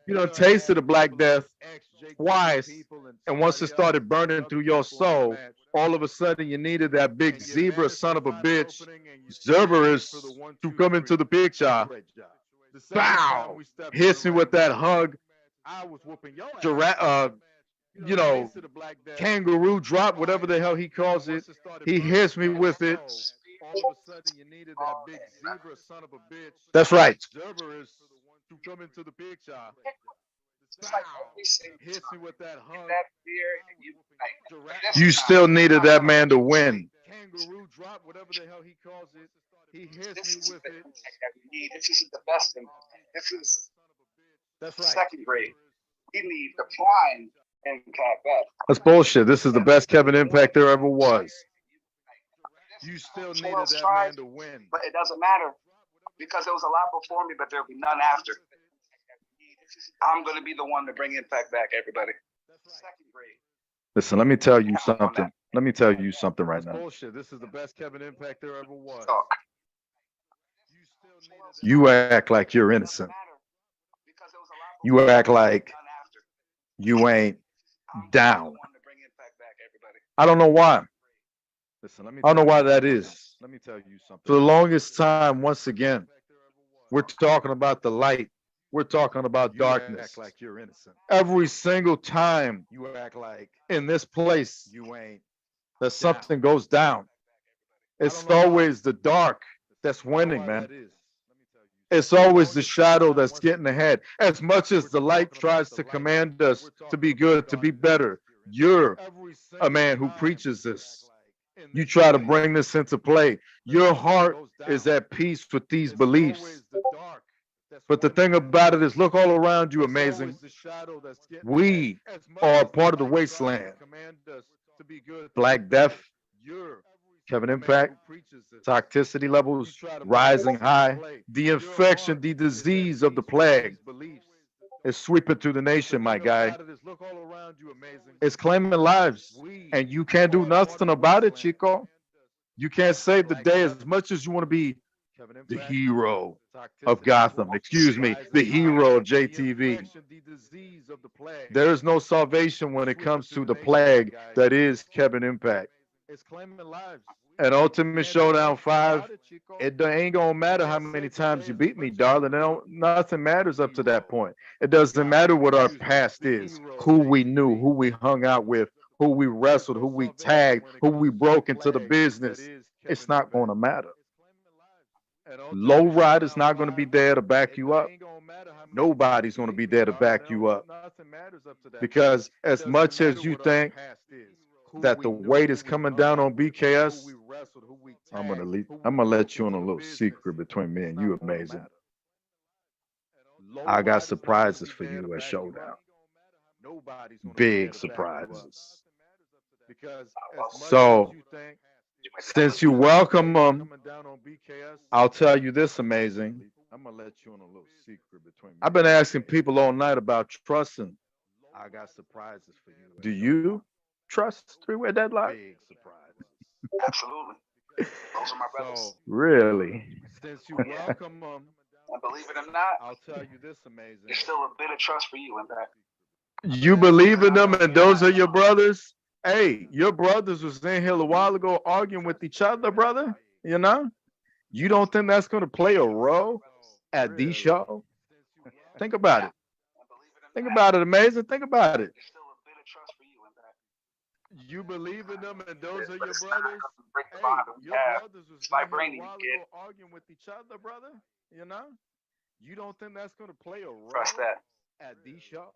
You know, tasted the Black Death twice. And once it started burning through your soul, all of a sudden you needed that big zebra son of a bitch, Cerberus, to come into the picture. Bow! Hits me with that hug. You know, kangaroo drop, whatever the hell he calls it. He hits me with it. All of a sudden, you needed that big zebra son of a bitch. That's right. Cerberus to come into the picture. Hits me with that hug. You still needed that man to win. Kangaroo drop, whatever the hell he calls it. He hits me with it. This isn't the best thing. This is That's right. Second grade. We need the prime Impact back. That's bullshit. This is the best Kevin Impact there ever was. You still needed that man to win. But it doesn't matter, because there was a lot before me, but there'll be none after. I'm going to be the one to bring Impact back, everybody. Second grade. Listen, let me tell you something. Let me tell you something right now. Bullshit. This is the best Kevin Impact there ever was. Talk. You act like you're innocent. You act like you ain't down. I don't know why. Listen, I don't know why that is. Let me tell you something. For the longest time, once again, we're talking about the light. We're talking about darkness. Act like you're innocent. Every single time You act like in this place you ain't. that something goes down, it's always the dark that's winning, man. It's always the shadow that's getting ahead. As much as the light tries to command us to be good, to be better, you're a man who preaches this. You try to bring this into play. Your heart is at peace with these beliefs. But the thing about it is, look all around you, amazing. We are part of the wasteland. Black Death, Kevin Impact, toxicity levels rising high. The infection, the disease of the plague is sweeping through the nation, my guy. It's claiming lives, and you can't do nothing about it, Chico. You can't save the day as much as you want to be the hero of Gotham. Excuse me, the hero of JTV. There is no salvation when it comes to the plague that is Kevin Impact. And Ultimate Showdown 5, it ain't gonna matter how many times you beat me, darling. Nothing matters up to that point. It doesn't matter what our past is, who we knew, who we hung out with, who we wrestled, who we tagged, who we broke into the business, it's not going to matter. Low Rider's not going to be there to back you up. Nobody's going to be there to back you up. Because as much as you think that the weight is coming down on BKS, I'm gonna let you on a little secret between me and you, Amazing. I got surprises for you at Showdown. Big surprises. So, since you welcome them, I'll tell you this, Amazing. I'm gonna let you on a little secret between me. I've been asking people all night about trusting. I got surprises for you. Do you trust Three-Way Deadlock? Big surprises. Absolutely. Those are my brothers. Really? Since you welcome them, and believe it or not, I'll tell you this, Amazing. there's still a bit of trust for you in that. You believe in them and those are your brothers? Hey, your brothers was in here a while ago arguing with each other, brother. You know? You don't think that's going to play a role at the show? Think about it. Think about it, Amazing. Think about it. There's still a bit of trust for you in that. You believe in them and those are But your it's not brothers? gonna break the Hey, bond that we your have. brothers was It's in here a vibranium, while kid. ago arguing with each other, brother. You know? You don't think that's going to play a role Trust that. at the show?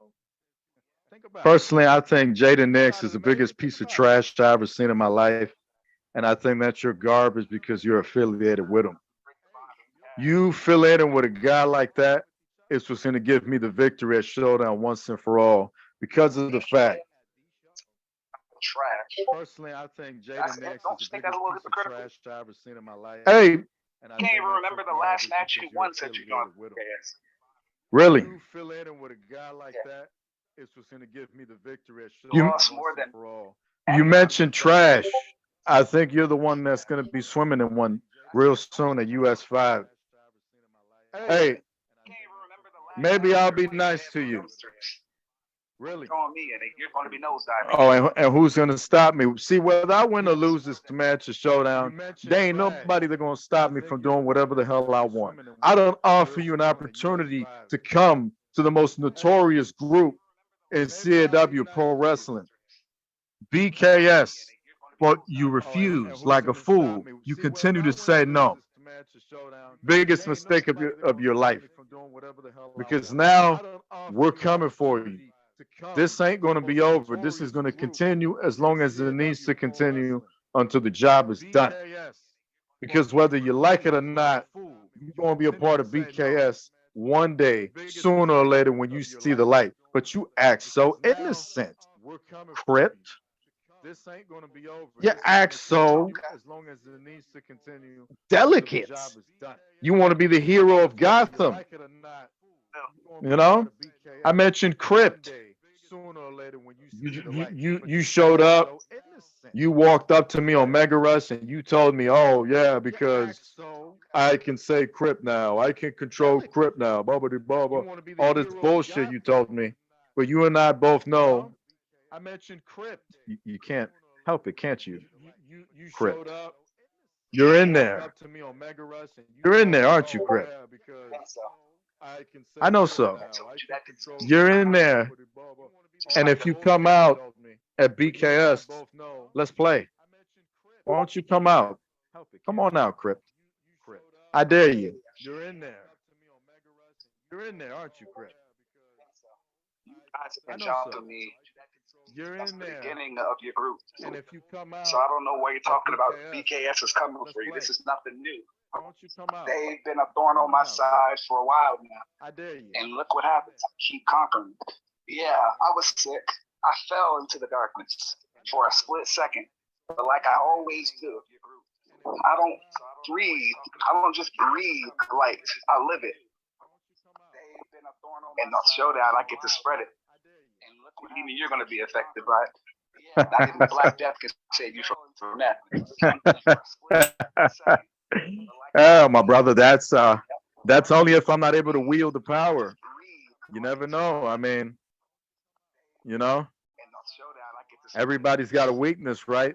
Think about Personally, I think Jaden Nix is the biggest piece of trash I've ever seen in my life. And I think that you're garbage because you're affiliated with him. You affiliating with a guy like that is what's going to give me the victory at Showdown once and for all because of the fact. Trash. Personally, I think That's- Jaden Nix don't is you the think that's biggest a little piece of hypocritical? trash I've ever seen in my life. Hey, And I can't think even that remember you're the last garbage match you because won you're since you affiliated joined with him. BKS. Really? You affiliating with a guy like that is what's going to give me the victory at Showdown Lost more once and than for all. any You other mentioned trash. I think you're the one that's going to be swimming in one real soon at US 5. Hey, Can't even remember the last maybe match I'll you be won nice BKS to you. dumpsters. Really? Throwing me in it. You're going to be nosediving. Oh, and who's going to stop me? See, whether I win or lose this match or Showdown, there ain't nobody that's going to stop me from doing whatever the hell I want. I don't offer you an opportunity to come to the most notorious group in CAW Pro Wrestling, BKS, but you refuse like a fool. You continue to say no. Biggest mistake of your life. Because now we're coming for you. This ain't going to be over. This is going to continue as long as it needs to continue until the job is done. Because whether you like it or not, you're going to be a part of BKS one day, sooner or later, when you see the light. But you act so innocent, Crypt. This ain't going to be over. You act so delicate. You want to be the hero of Gotham. You know? I mentioned Crypt. You showed up. You walked up to me on Mega Rush and you told me, oh, yeah, because I can say Crypt now. I can control Crypt now. All this bullshit you told me. But you and I both know I mentioned Crypt. You can't help it, can't you? Crypt. You're in there. You're in there, aren't you, Crypt? I know so. You're in there. And if you come out at BKS, let's play. Why don't you come out? Come on out, Crypt. I dare you. You're in there. You're in there, aren't you, Crypt? You guys have been shouting me since the beginning of your group. And if you come out, so I don't know why you're talking about BKS is coming for you. This is nothing new. why don't you come out? They've been a thorn on my side for a while now. I dare you. And look what happens. I keep conquering. Yeah, I was sick. I fell into the darkness for a split second. But like I always do, I don't breathe. I don't just breathe light. I live it. In the Showdown, I get to spread it. And look what even you're going to be affected by it. Not even the Black Death can save you from that. Oh, my brother, that's only if I'm not able to wield the power. You never know. I mean, you know, everybody's got a weakness, right?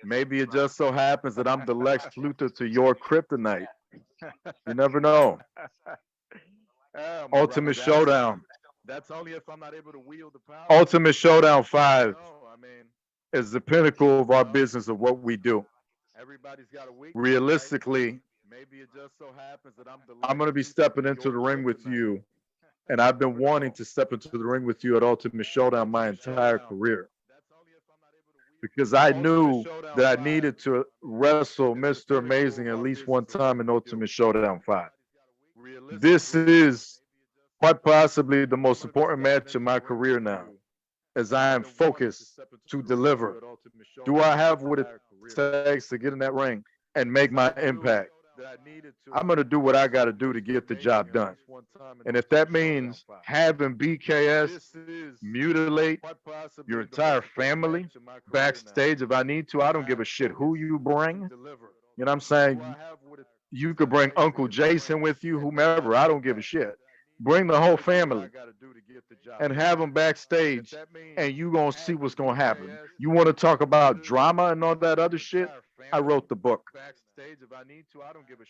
Maybe it just so happens that I'm the Lex Luthor to your kryptonite. You never know. Ultimate Showdown. That's only if I'm not able to wield the power. Ultimate Showdown 5. is the pinnacle of our business of what we do. Everybody's got a week. Realistically, Maybe it just so happens that I'm going to be stepping into the ring with you, and I've been wanting to step into the ring with you at Ultimate Showdown my entire career, because I knew that I needed to wrestle Mr. Amazing at least one time in Ultimate Showdown 5. This is quite possibly the most important match of my career now, as I am focused to deliver. Do I have what it takes to get in that ring and make my impact? I'm going to do what I got to do to get the job done. And if that means having BKS mutilate your entire family backstage if I need to, I don't give a shit who you bring. You know what I'm saying? You could bring Uncle Jason with you, whomever. I don't give a shit. Bring the whole family and have them backstage, and you going to see what's going to happen. You want to talk about drama and all that other shit? I wrote the book.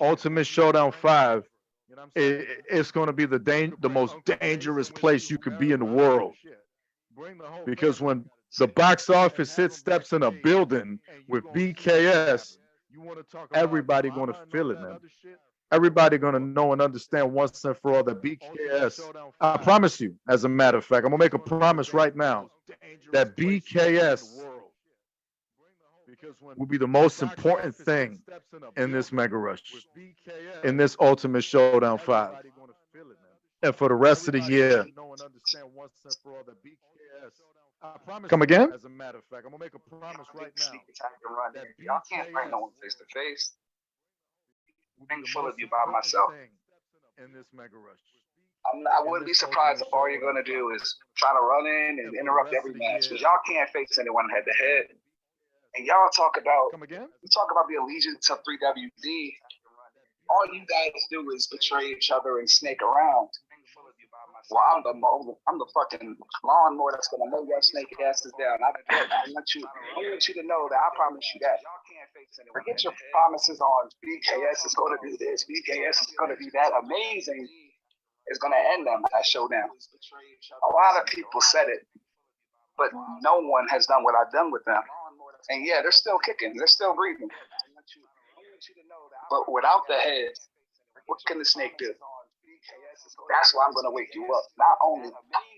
Ultimate Showdown 5, it's going to be the most dangerous place you could be in the world. Because when the box office hit steps in a building with BKS, everybody going to feel it, man. Everybody going to know and understand once and for all that BKS, I promise you, as a matter of fact, I'm going to make a promise right now that BKS will be the most important thing in this Mega Rush, in this Ultimate Showdown 5. And for the rest of the year, come again? As a matter of fact, I'm gonna make a promise right now. Y'all can't fight no one face to face. I'm full of you by myself. In this Mega Rush. I wouldn't be surprised if all you're gonna do is try to run in and interrupt every match, because y'all can't face anyone head to head. And y'all talk about the allegiance of 3WD. All you guys do is betray each other and snake around. Well, I'm the fucking lawnmower that's gonna mow your snake asses down. I want you to know that. I promise you that. Forget your promises on BKS is gonna do this, BKS is gonna do that. Amazing is gonna end them at Showdown. A lot of people said it, but no one has done what I've done with them. And yeah, they're still kicking, they're still breathing. But without the head, what can the snake do? That's why I'm going to wake you up. Not only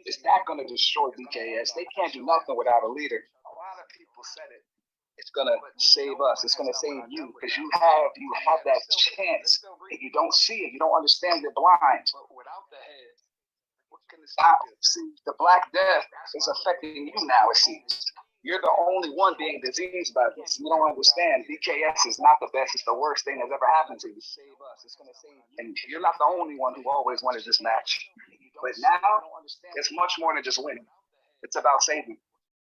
is that going to destroy BKS, they can't do nothing without a leader. A lot of people said it. It's going to save us. It's going to save you, because you have that chance, and you don't see it. You don't understand. You're blind. But without the head, what can this do? See, the Black Death is affecting you now, it seems. You're the only one being diseased by this. You don't understand. BKS is not the best. It's the worst thing that's ever happened to you. And you're not the only one who always wanted this match. But now, it's much more than just winning. It's about saving.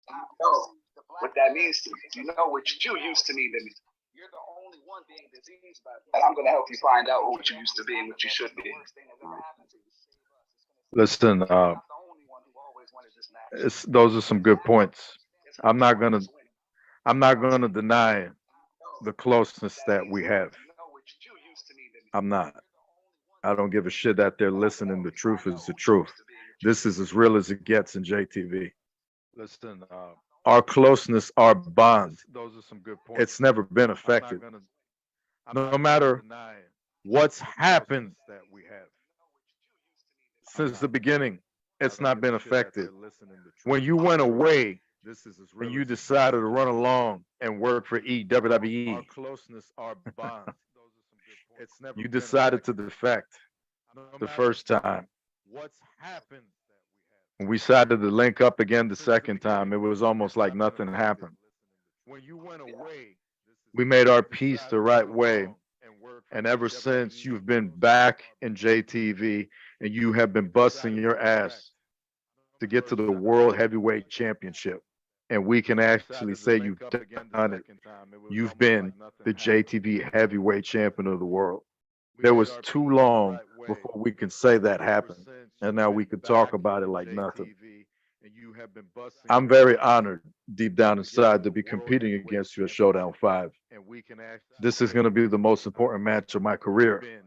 You know what that means to you. You know what you used to mean to me. You're the only one being diseased by this. And I'm going to help you find out what you used to be and what you should be. Listen, those are some good points. I'm not gonna deny the closeness that we have. I'm not. I don't give a shit that they're listening. The truth is the truth. This is as real as it gets in JTV. Listen, our closeness, our bond, those are some good points. it's never been affected. No matter what's happened since the beginning, it's not been affected. When you went away, and you decided to run along and work for WWE, Our closeness, our bond. It's never you been decided to affected. defect No the matter first time. What's happened? When we decided to link up again the second time, it was almost like nothing happened. When you went away, We made our peace the right way. And ever since, you've been back in JTV, and you have been busting your ass to get to the World Heavyweight Championship. And we can actually say you've done it. You've been the JTV Heavyweight Champion of the world. There was too long before we can say that happened. And now we can talk about it like nothing. I'm very honored deep down inside to be competing against you at Showdown 5. This is going to be the most important match of my career.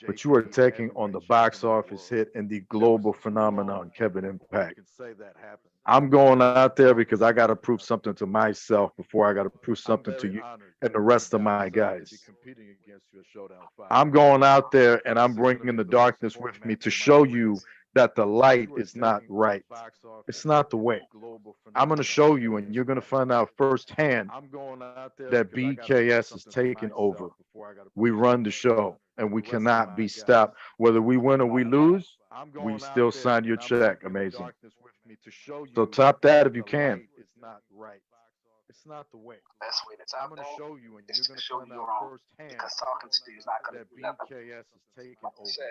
but you are taking on the box office hit and the global phenomenon, Kevin Impact. I'm going out there because I got to prove something to myself before I got to prove something to you and the rest of my guys. I'm going out there and I'm bringing the darkness with me to show you that the light is not right. It's not the way. I'm going to show you, and you're going to find out firsthand that BKS is taking over. We run the show, and we cannot be stopped. Whether we win or we lose, we still sign your check. Amazing. So top that if you can. It's not the way. Best way to top that is to show you wrong. Because talking to you is not going to do nothing. Like I said,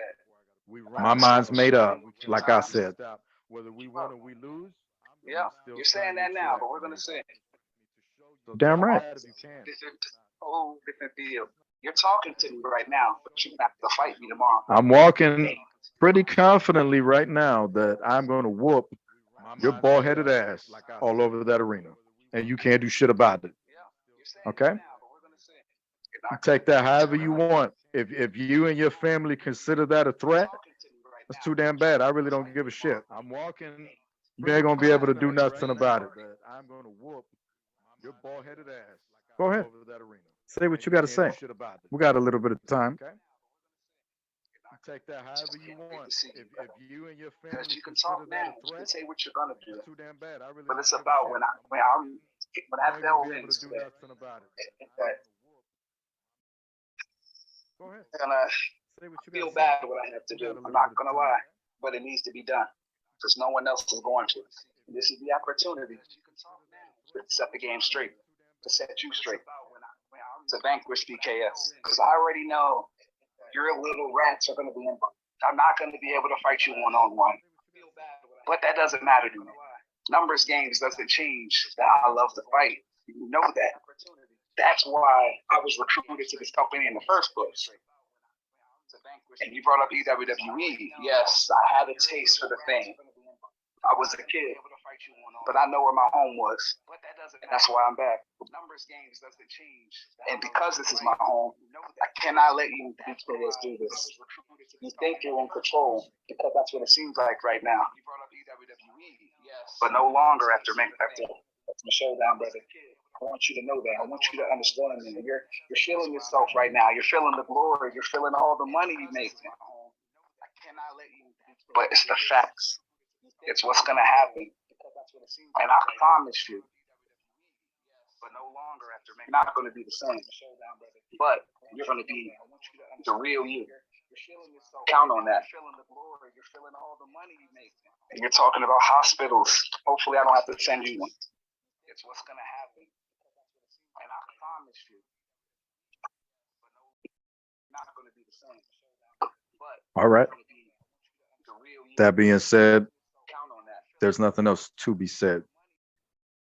My mind's made up, like I said. Whether we win or we lose, yeah, you're saying that now, but we're going to say it. Damn right. This is a whole different deal. You're talking to me right now, but you're going to have to fight me tomorrow. I'm walking pretty confidently right now that I'm going to whoop your bald-headed ass all over that arena, and you can't do shit about it. Okay? You take that however you want. If you and your family consider that a threat, that's too damn bad. I really don't give a shit. I'm walking. You ain't gonna be able to do nothing about it. I'm gonna whoop your bald-headed ass. Go ahead. Over that arena. Say what you got to say. We got a little bit of time. Okay. You take that however you want. If you and your family because you can talk now, you can say what you're gonna do. too damn bad. I really But it's don't give a about shit. when I delve Be able into to do that, nothing about it. Go ahead. gonna Say what you feel got to say. bad what I have to do. I'm not gonna lie, but it needs to be done because no one else is going to. And this is the opportunity to set the game straight, to set you straight, to vanquish BKS. Because I already know your little rats are gonna be involved. I'm not gonna be able to fight you one-on-one, but that doesn't matter to me. Numbers games doesn't change that I love to fight. You know that. That's why I was recruited to this company in the first place. And you brought up WWE. Yes, I had a taste for the thing. I was a kid, but I know where my home was. And that's why I'm back. And because this is my home, I cannot let you BKS do this. You think you're in control because that's what it seems like right now. But no longer after Michelle down, brother. I want you to know that. I want you to understand that. You're feeling yourself right now. You're feeling the glory. You're feeling all the money you make. But it's the facts. It's what's going to happen. And I promise you, you're not going to be the same. But you're going to be the real you. Count on that. And you're talking about hospitals. Hopefully, I don't have to send you one. It's what's going to happen. And I promise you, not going to be the same. But All right. the real you. That being said, Count on that. there's nothing else to be said.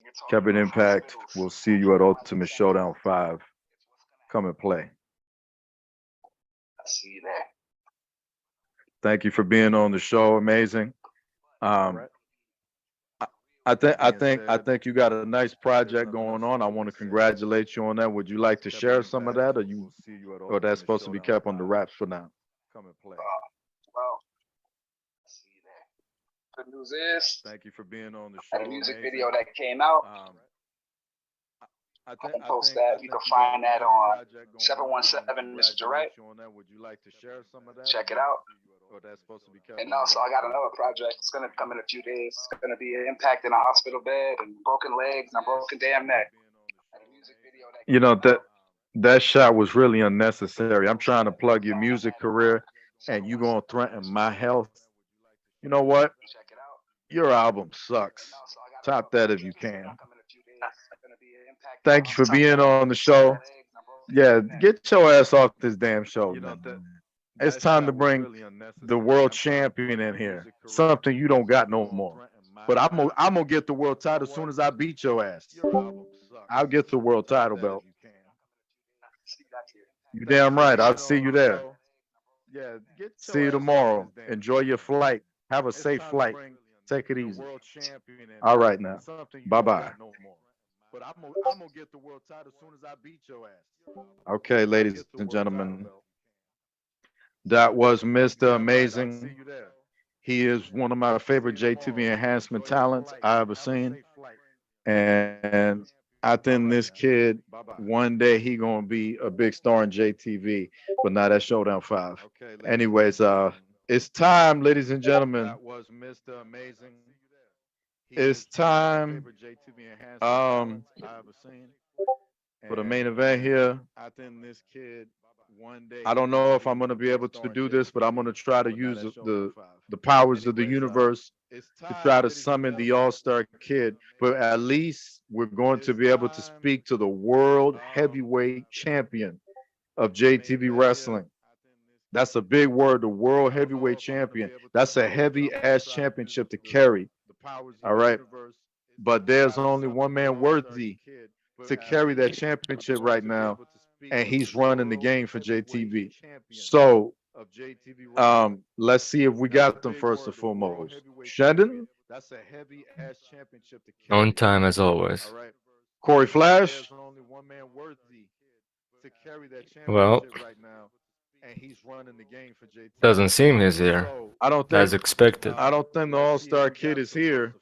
You're talking Kevin about Impact, hospitals. we'll see you at Ultimate Showdown 5. Come and play. I see you there. Thank you for being on the show. Amazing. I think you got a nice project going on. I want to congratulate you on that. Would you like to share some of that, or that's supposed to be kept on the wraps for now? Come and play. Well, I see you there. Good news is, Thank you for being on the I show. had a music Amazing. video that came out. I can post that. You can find that on 717 Mr. Direct. Would you like to share some of that? Check it out. Or that's supposed to be kept And on the also, I wraps? got another project. It's going to come in a few days. It's going to be an impact in a hospital bed and broken legs and a broken damn neck. And a music video that You know, that shot was really unnecessary. I'm trying to plug your music career, and you gonna threaten my health. You know what? check it out. Your album sucks. And also, I got Top that if you can. come in a few days. It's going to be an impact in a Thank you for hospital being bed, on the show. legs and a broken Yeah, neck. get your ass off this damn show. You know, man. that It's time to shot was bring really unnecessary. the world I'm trying to champion plug in your here. music career. Something you don't got no Gonna more. threaten my But health. I'm gonna get the world title as soon as I beat your ass. Your album sucks. I'll get the world Top title that belt. if you can. See that here. You Thank you damn for right. I'll being see on you the there. show. Yeah, get See your you ass off tomorrow. this damn Enjoy your flight. Have a It's safe time to flight. bring Take it the easy. world champion in All here. right now. Something you Bye-bye. don't got no more. But I'm gonna get the world title as soon as I beat your ass. Okay, I'll ladies get the and world title gentlemen. belt. That was Mr. Amazing. He is one of my favorite JTV enhancement talents I ever seen. And I think this kid, one day he gonna be a big star in JTV, but not at Showdown 5. Anyways, it's time, ladies and gentlemen. It's time for the main event here. I don't know if I'm gonna be able to do this, but I'm gonna try to use the powers of the universe to try to summon the All-Star Kid. But at least we're going to be able to speak to the world heavyweight champion of JTV Wrestling. That's a big word, the world heavyweight champion. That's a heavy ass championship to carry. All right. But there's only one man worthy to carry that championship right now, and he's running the game for JTV. So let's see if we got them first and foremost. Shandon? On time as always. Corey Flash? Well, doesn't seem he's here. I don't As think expected. I don't think the All-Star Kid is here.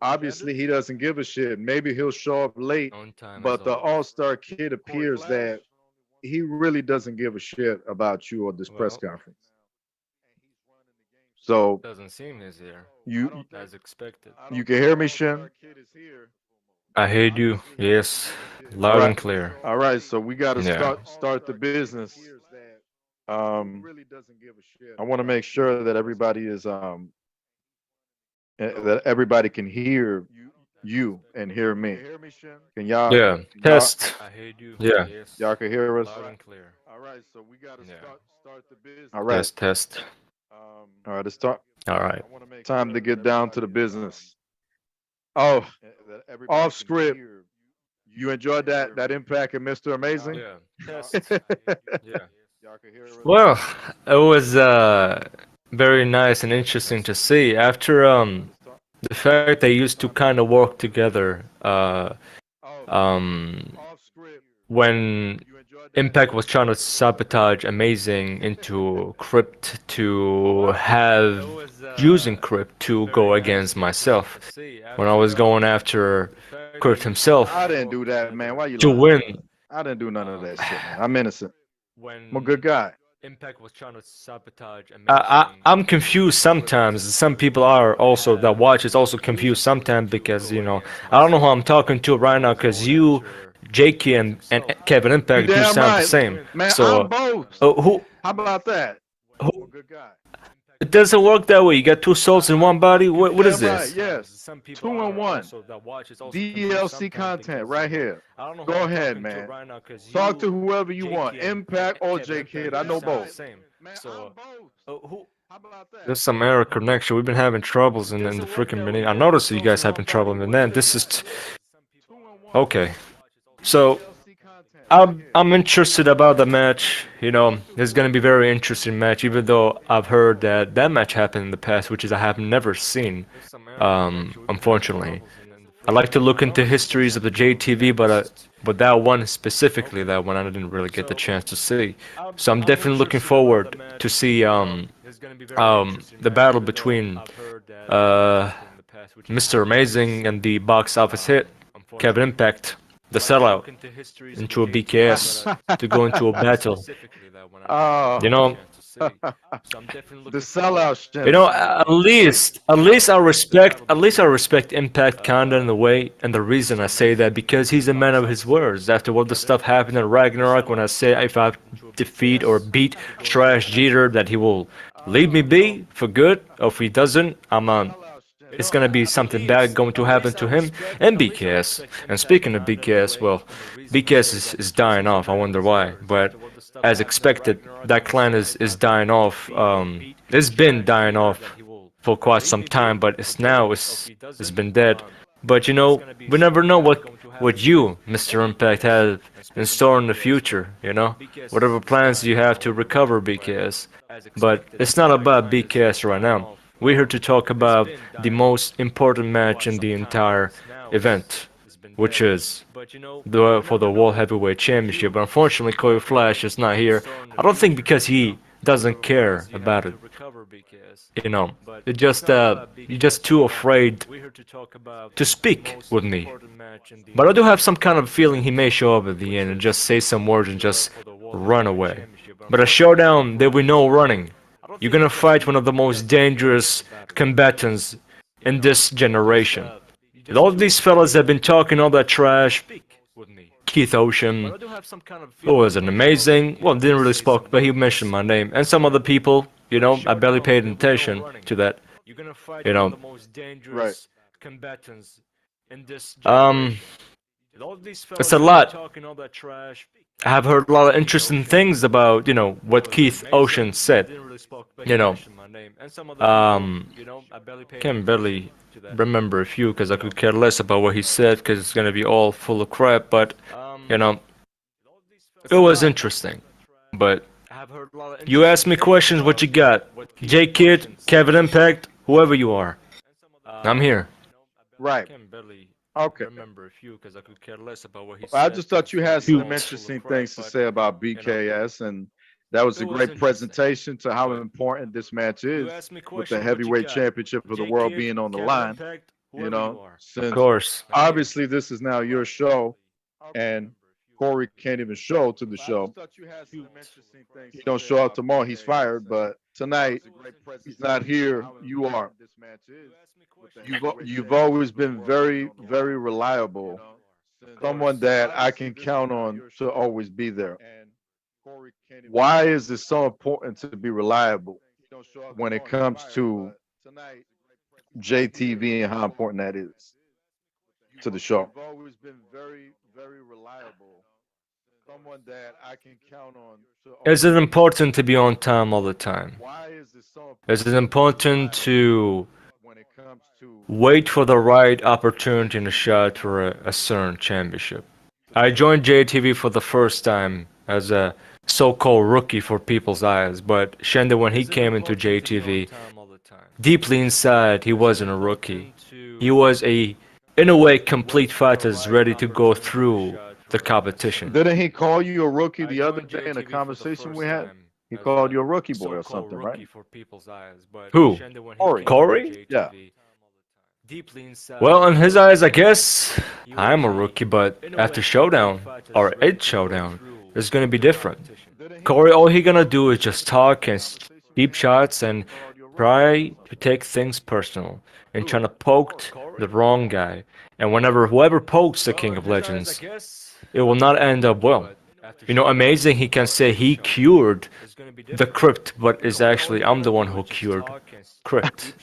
Obviously, he doesn't give a shit. Maybe he'll show up late, but the All-Star Kid appears that he really doesn't give a shit about you or this press conference. So Doesn't seem he's here. you As expected. you can hear me, Shin? I heard you. Yes. Loud and clear. All right, so we got to Yeah. start the business. I want to make sure that everybody is that everybody can hear you and hear me. Can y'all? Yeah. Test. Yeah. Y'all can hear us. Loud and clear. All right, so we got to Yeah. start the business. All right, Test. all right, it's time All right. to get down to the business. Oh, off script. You enjoyed that impact and Mr. Amazing? Yeah. Test. Yeah. Well, it was very nice and interesting to see. After the fact they used to kind of work together when Impact was trying to sabotage Amazing into Crypt to have using Crypt to go against myself when I was going after Crypt himself I didn't do that, man. Why you to lying? win. I didn't do none of that shit, man. I'm innocent. When I'm a good guy. Impact was trying to sabotage I'm confused sometimes. Some people are also that watch is also confused sometimes because I don't know who I'm talking to right now because you, Jakey, and Kevin Impact do Damn sound right. the same. Man, So I'm both. who How about that? I'm a good guy. it doesn't work that way. You got two souls in one body. What is Damn this? right, yes. 2-in-1. DLC content right here. Go ahead, man. Talk to whoever you want. Impact or J Kid. I know both. So there's some error connection. We've been having troubles in the freaking beginning. I noticed you guys having trouble, and then this is okay. So I'm interested about the match. It's gonna be a very interesting match. Even though I've heard that match happened in the past, which is I have never seen. Unfortunately, I like to look into histories of the JTV, but that one specifically, that one I didn't really get the chance to see. So I'm definitely looking forward to see the battle between Mr. Amazing and the box office hit Kevin Impact, the sellout, into a BKS to go into a battle. Oh, the sellout shit. At least I respect Impact kinda in a way, and the reason I say that because he's a man of his words. After what the stuff happened in Ragnarok, when I say if I defeat or beat Trash Jeter, that he will leave me be for good, or if he doesn't, it's gonna be something bad going to happen to him and BKS. And speaking of BKS, well, BKS is dying off. I wonder why, but as expected, that clan is dying off. It's been dying off for quite some time, but it's been dead. But we never know what you, Mr. Impact, have in store in the future. Whatever plans you have to recover BKS. But it's not about BKS right now. We're here to talk about the most important match in the entire event, which is for the World Heavyweight Championship. But unfortunately, Corey Flash is not here. I don't think because he doesn't care about it. You know, you're just too afraid to speak with me. But I do have some kind of feeling he may show up at the end and just say some words and just run away. But a showdown, there will be no running. You're gonna fight one of the most dangerous combatants in this generation. And all these fellas have been talking all that trash. Keith Ocean, who was an amazing, well, didn't really spoke, but he mentioned my name, and some other people, you know, I barely paid attention to that, you know. Right. It's a lot. I have heard a lot of interesting things about, you know, what Keith Ocean said, you know. Can barely remember a few because I could care less about what he said because it's gonna be all full of crap, but, you know, it was interesting. But you ask me questions, what you got? J Kid, Kevin Impact, whoever you are, I'm here. Right. Okay. Remember a few because I could care less about what he Well, I said. just thought you had some interesting things to say about BKS, and that was a great presentation to how important this match is with the heavyweight championship of the world being on the line. You know, since Of course. obviously this is now your show, and Corey can't even show to the show. He don't show up tomorrow, he's fired. But tonight, he's not here. You are. You've always been very, very reliable. Someone that I can count on to always be there. Why is it so important to be reliable when it comes to JTV and how important that is to the show? You've always been very, very reliable. Someone that I can count on to Is it important to be on time all the time? Is it important to wait for the right opportunity and a shot for a certain championship? I joined JTV for the first time as a so-called rookie for people's eyes, but Shenda, when he came into JTV, deeply inside, he wasn't a rookie. He was in a way, complete fighter, ready to go through the competition. Didn't he call you a rookie the other day in a conversation we had? He called you a rookie boy or something, right? Who? Corey? Yeah. Well, in his eyes, I guess I'm a rookie, but after Showdown, or Showdown, it's gonna be different. Corey, all he gonna do is just talk and deep shots and try to take things personal and trying to poke the wrong guy. And whenever whoever pokes the King of Legends, it will not end up well. You know, amazing, he can say he cured the Crypt, but it's actually I'm the one who cured Crypt.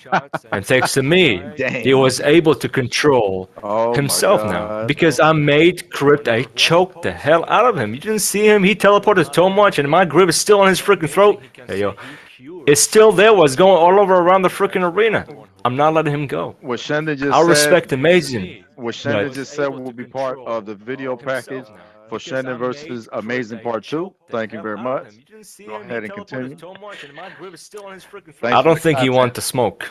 And thanks to me, he was able to control himself now. Because I made Crypt, I choked the hell out of him. You didn't see him, he teleported so much and my grip is still on his freaking throat. Hey, yo, it's still there, was going all over around the freaking arena. I'm not letting him go. What Shenda just I said, respect Amazing. what Shenda just said will be part of the video package for Shenda versus Amazing Part 2. Thank you very much. Go ahead and continue. I don't think he wants to smoke.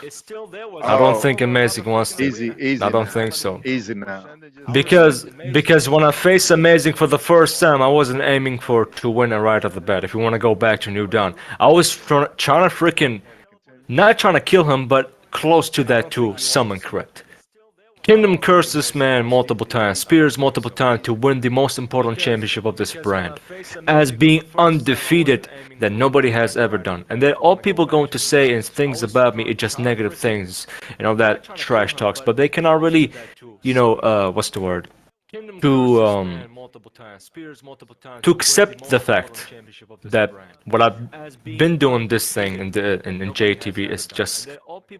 I don't think Amazing wants to. Easy. I don't think so. Easy now. Because when I faced Amazing for the first time, I wasn't aiming to win it right off the bat. If you want to go back to New Dawn, I was trying to freaking, not trying to kill him, but close to that to summon Crypt. Kingdom cursed this man multiple times, Spears multiple times to win the most important championship of this brand, as being undefeated that nobody has ever done. And then all people going to say is things about me, it's just negative things, and all that trash talks, but they cannot really, you know, what's the word? To accept the fact that what I've been doing this thing in JTV is just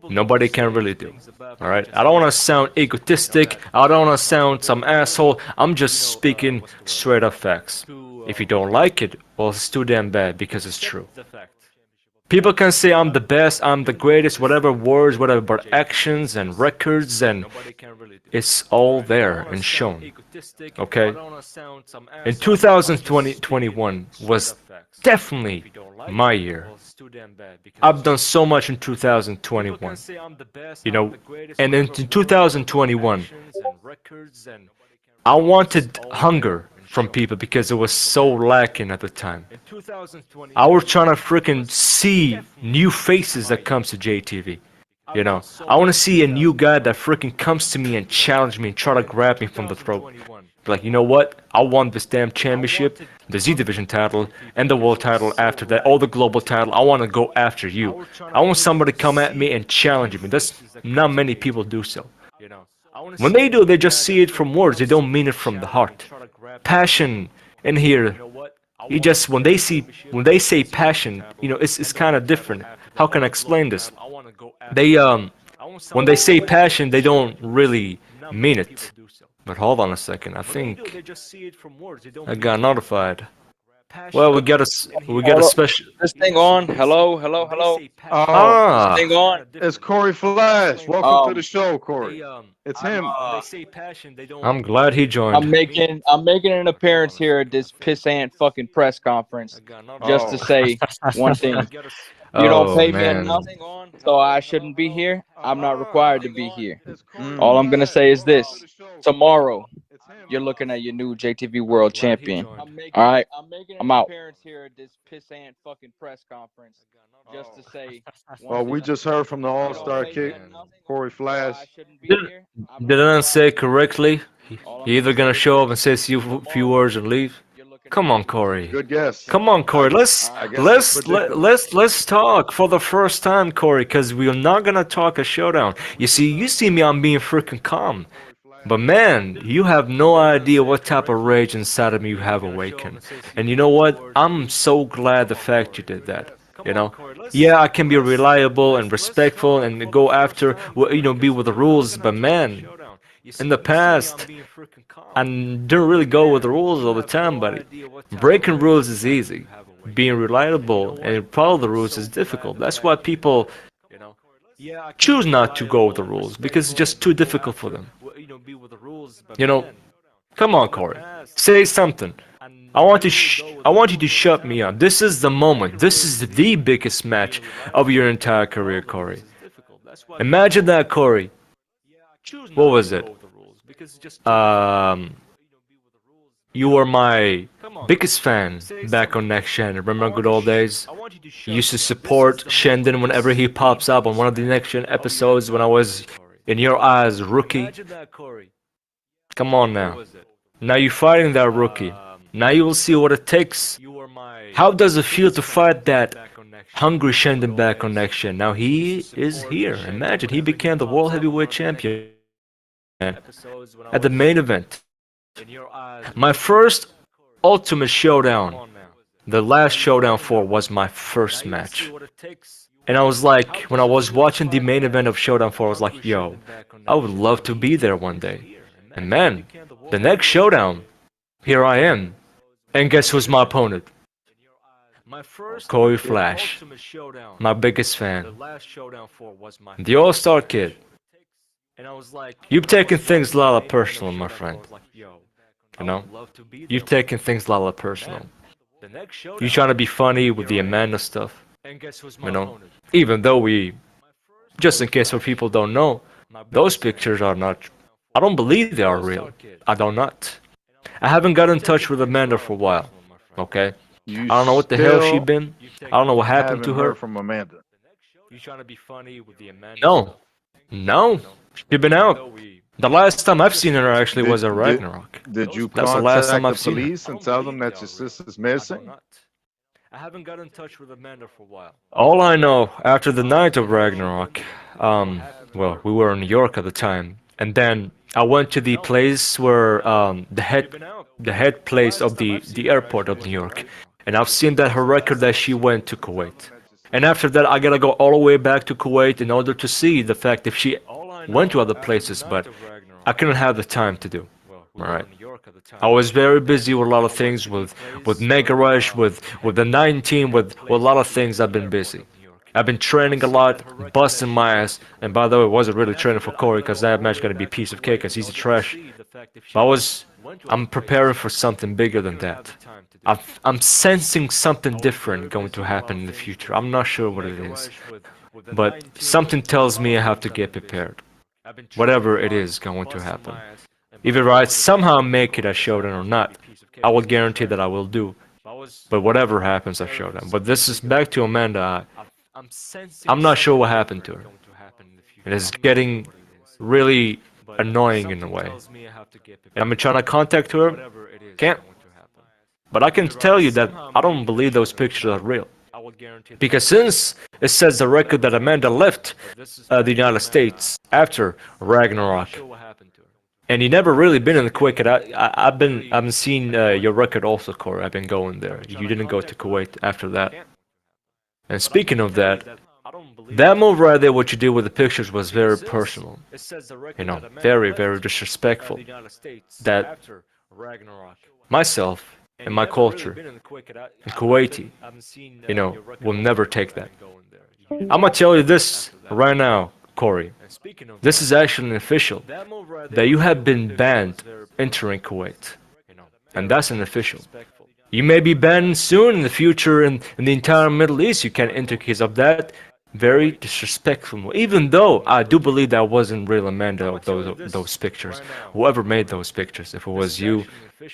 nobody can really do. All right, I don't want to sound egotistic. I don't want to sound some asshole. I'm just speaking straight up facts. If you don't like it, well, it's too damn bad because it's true. People can say I'm the best, I'm the greatest, whatever words, whatever, but actions and records and it's all there and shown. Okay? In 2021 was definitely my year. I've done so much in 2021. You know, and in 2021, I wanted hunger from people because it was so lacking at the time. I was trying to freaking see new faces that comes to JTV. You know, I want to see a new guy that freaking comes to me and challenge me and try to grab me from the throat. Like, you know what? I want this damn championship, the Z Division title, and the world title after that, all the global title. I want to go after you. I want somebody to come at me and challenge me. That's not many people do so. When they do, they just see it from words. They don't mean it from the heart. Passion in here, you just when they say passion, you know, it's kind of different. How can I explain this? They when they say passion, they don't really mean it. But hold on a second, I think I got notified. Well, we got a special. This thing on? Hello. Oh, This thing on? it's Corey Flash. Welcome to the show, Corey. It's him. I'm glad he joined. I'm making an appearance here at this pissant fucking press conference, just to say one thing. You don't pay me enough, so I shouldn't be here. I'm not required to be here. All I'm gonna say is this: tomorrow, you're looking at your new JTV World Champion. All right, I'm out. Just to say. Well, we just heard from the All-Star Kick, Corey Flash. Did I say correctly? He either gonna show up and say a few words and leave. Come on, Corey. Good guess. Come on, Corey. Let's talk for the first time, Corey, because we're not gonna talk a showdown. You see me, I'm being freaking calm. But man, you have no idea what type of rage inside of me you have awakened. And you know what? I'm so glad the fact you did that. You know, yeah, I can be reliable and respectful and go after, you know, be with the rules. But man, in the past, I didn't really go with the rules all the time, buddy. Breaking rules is easy. Being reliable and follow the rules is difficult. That's why people choose not to go with the rules, because it's just too difficult for them. You know, come on, Corey, say something. I want you to shut me up. This is the moment. This is the biggest match of your entire career, Corey. Imagine that, Corey. What was it? You were my biggest fan back on Next Gen. Remember good old days? You used to support Shendon whenever he pops up on one of the Next Gen episodes when I was, in your eyes, rookie. Come on now. Now you're fighting that rookie. Now you will see what it takes. How does it feel to fight that hungry Shendon back on Next Gen? Now he is here. Imagine, he became the World Heavyweight Champion at the main event. My first Ultimate Showdown, the last Showdown 4 was my first match. And I was like, when I was watching the main event of Showdown 4, I was like, yo, I would love to be there one day. And man, the next Showdown, here I am. And guess who's my opponent? Corey Flash, my biggest fan. The All-Star Kid. You've taken things a lot personal, my friend. You know? You've taken things a lot personal. You're trying to be funny with the Amanda stuff. You know? Even though just in case for people don't know, those pictures are not, I don't believe they are real. I do not. I haven't got in touch with Amanda for a while. Okay? I don't know what the hell she been. I don't know what happened to her. From Amanda. No. She been out. The last time I've seen her actually was at Ragnarok. Did you That's the last time contact I've the seen her. police and tell them that your sister's missing? I haven't got in touch with Amanda for a while. All I know, after the night of Ragnarok, well, we were in New York at the time, and then I went to the place where the head place of the airport of New York, and I've seen that her record that she went to Kuwait. And after that, I gotta go all the way back to Kuwait in order to see the fact if she went to other places, but I couldn't have the time to do. Alright. I was very busy with a lot of things, with Mega Rush, with the 19, with a lot of things. I've been busy. I've been training a lot, busting my ass, and by the way, I wasn't really training for Corey because that match is gonna be a piece of cake because he's a trash. But I'm preparing for something bigger than that. I'm sensing something different going to happen in the future. I'm not sure what it is, but something tells me I have to get prepared. Whatever it is going to happen. Either I somehow make it a showdown or not, I will guarantee that I will do. But whatever happens at Showdown. But this is back to Amanda. I'm not sure what happened to her. It is getting really annoying in a way. And I'm trying to contact her. Can't. But I can tell you that I don't believe those pictures are real. Because since it says the record that Amanda left the United States after Ragnarok, and you never really been in the Kuwait. I've seen your record also, Corey. I've been going there. You didn't go to Kuwait after that. And speaking of that, that move right there, what you did with the pictures was very personal. You know, very, very disrespectful. That myself and my culture, and Kuwaiti, you know, will never take that. I'm gonna tell you this right now, Corey. This is actually official that you have been banned entering Kuwait, and that's an official. You may be banned soon in the future in the entire Middle East. You can't enter because of that. Very disrespectful. Even though I do believe that wasn't real Amanda of those pictures. Whoever made those pictures, if it was you,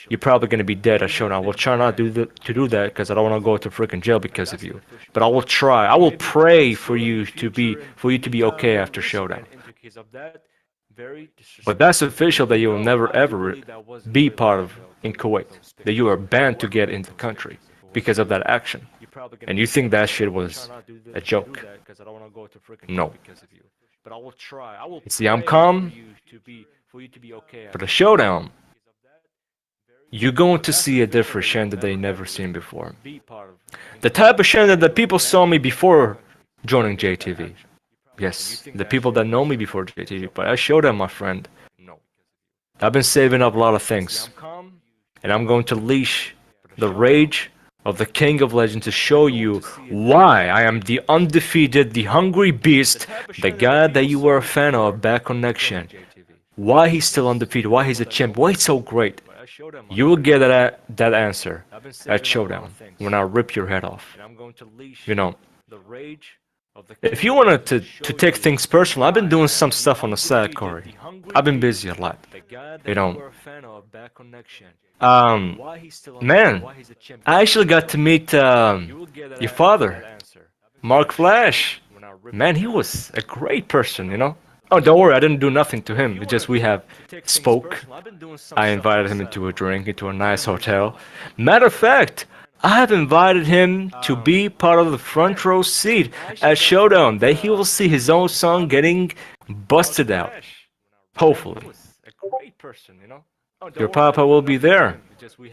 you're probably gonna be dead at Showdown. I will try not to do that because I don't want to go to freaking jail because of you. But I will try. I will pray for you to be okay after Showdown. But that's official that you will never ever be part of in Kuwait. That you are banned to get into the country because of that action. And you think that shit was a joke? No. See, I'm calm. For the Showdown, you're going to see a different Shanda that you never seen before. The type of Shanda that people saw me before joining JTV. Yes, the people that know me before JTV, but I showed them, my friend. I've been saving up a lot of things. And I'm going to leash the rage of the King of Legends to show you why I am the undefeated, the hungry beast, the guy that you were a fan of back on Next Gen. Why he's still undefeated, why he's a champ, why he's so great. You will get that answer at Showdown when I rip your head off. You know, if you wanted to take things personal, I've been doing some stuff on the side, Corey. I've been busy a lot. You know. Man, I actually got to meet your father, Mark Flash. Man, he was a great person, you know. Oh, don't worry, I didn't do nothing to him. It's just we have spoke. I invited him into a drink, into a nice hotel. Matter of fact, I have invited him to be part of the front row seat at Showdown. That he will see his own song getting busted out. Hopefully. Your papa will be there.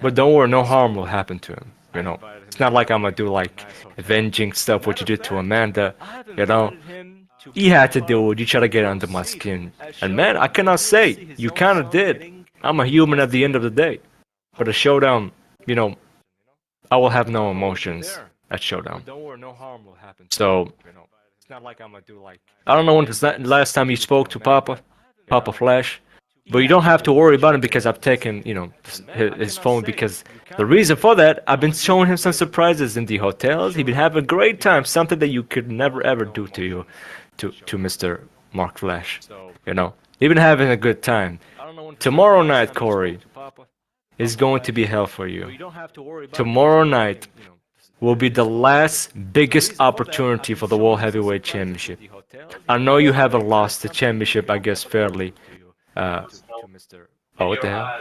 But don't worry, no harm will happen to him. You know, it's not like I'm gonna do like avenging stuff what you did to Amanda. You know, he had to do it. You try to get under my skin. And man, I cannot say you kind of did. I'm a human at the end of the day. But a Showdown, you know, I will have no emotions at Showdown. So I don't know when the last time you spoke to Papa Flash. But you don't have to worry about him because I've taken, you know, his phone because the reason for that, I've been showing him some surprises in the hotels. He's been having a great time, something that you could never ever do to you, to Mr. Mark Flash. You know, he's been having a good time. Tomorrow night, Corey, is going to be hell for you. Tomorrow night will be the last biggest opportunity for the World Heavyweight Championship. I know you haven't lost the championship, I guess, fairly. Oh, what the hell?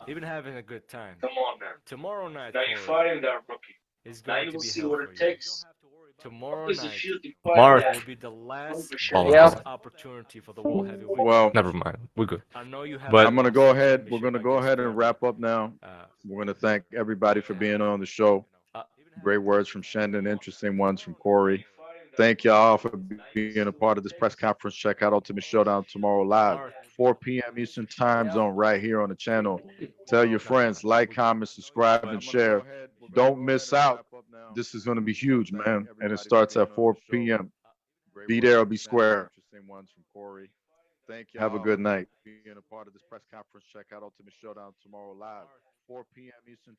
Even having a good time. Come on, man. Tomorrow night, now you're fighting that rookie. Now you will see what it takes. Tomorrow night, Mark will be the last opportunity for the World Heavyweight. Well, never mind. We're good. But I'm gonna go ahead. We're gonna go ahead and wrap up now. We're gonna thank everybody for being on the show. Great words from Shandon, interesting ones from Corey. Thank y'all for being a part of this press conference. Check out Ultimate Showdown tomorrow live, 4 p.m. Eastern Time Zone, right here on the channel. Tell your friends, like, comment, subscribe, and share. Don't miss out. This is going to be huge, man. And it starts at 4 p.m. Be there or be square. Have a good night. Being a part of this press conference. Check out Ultimate Showdown tomorrow live, 4 p.m. Eastern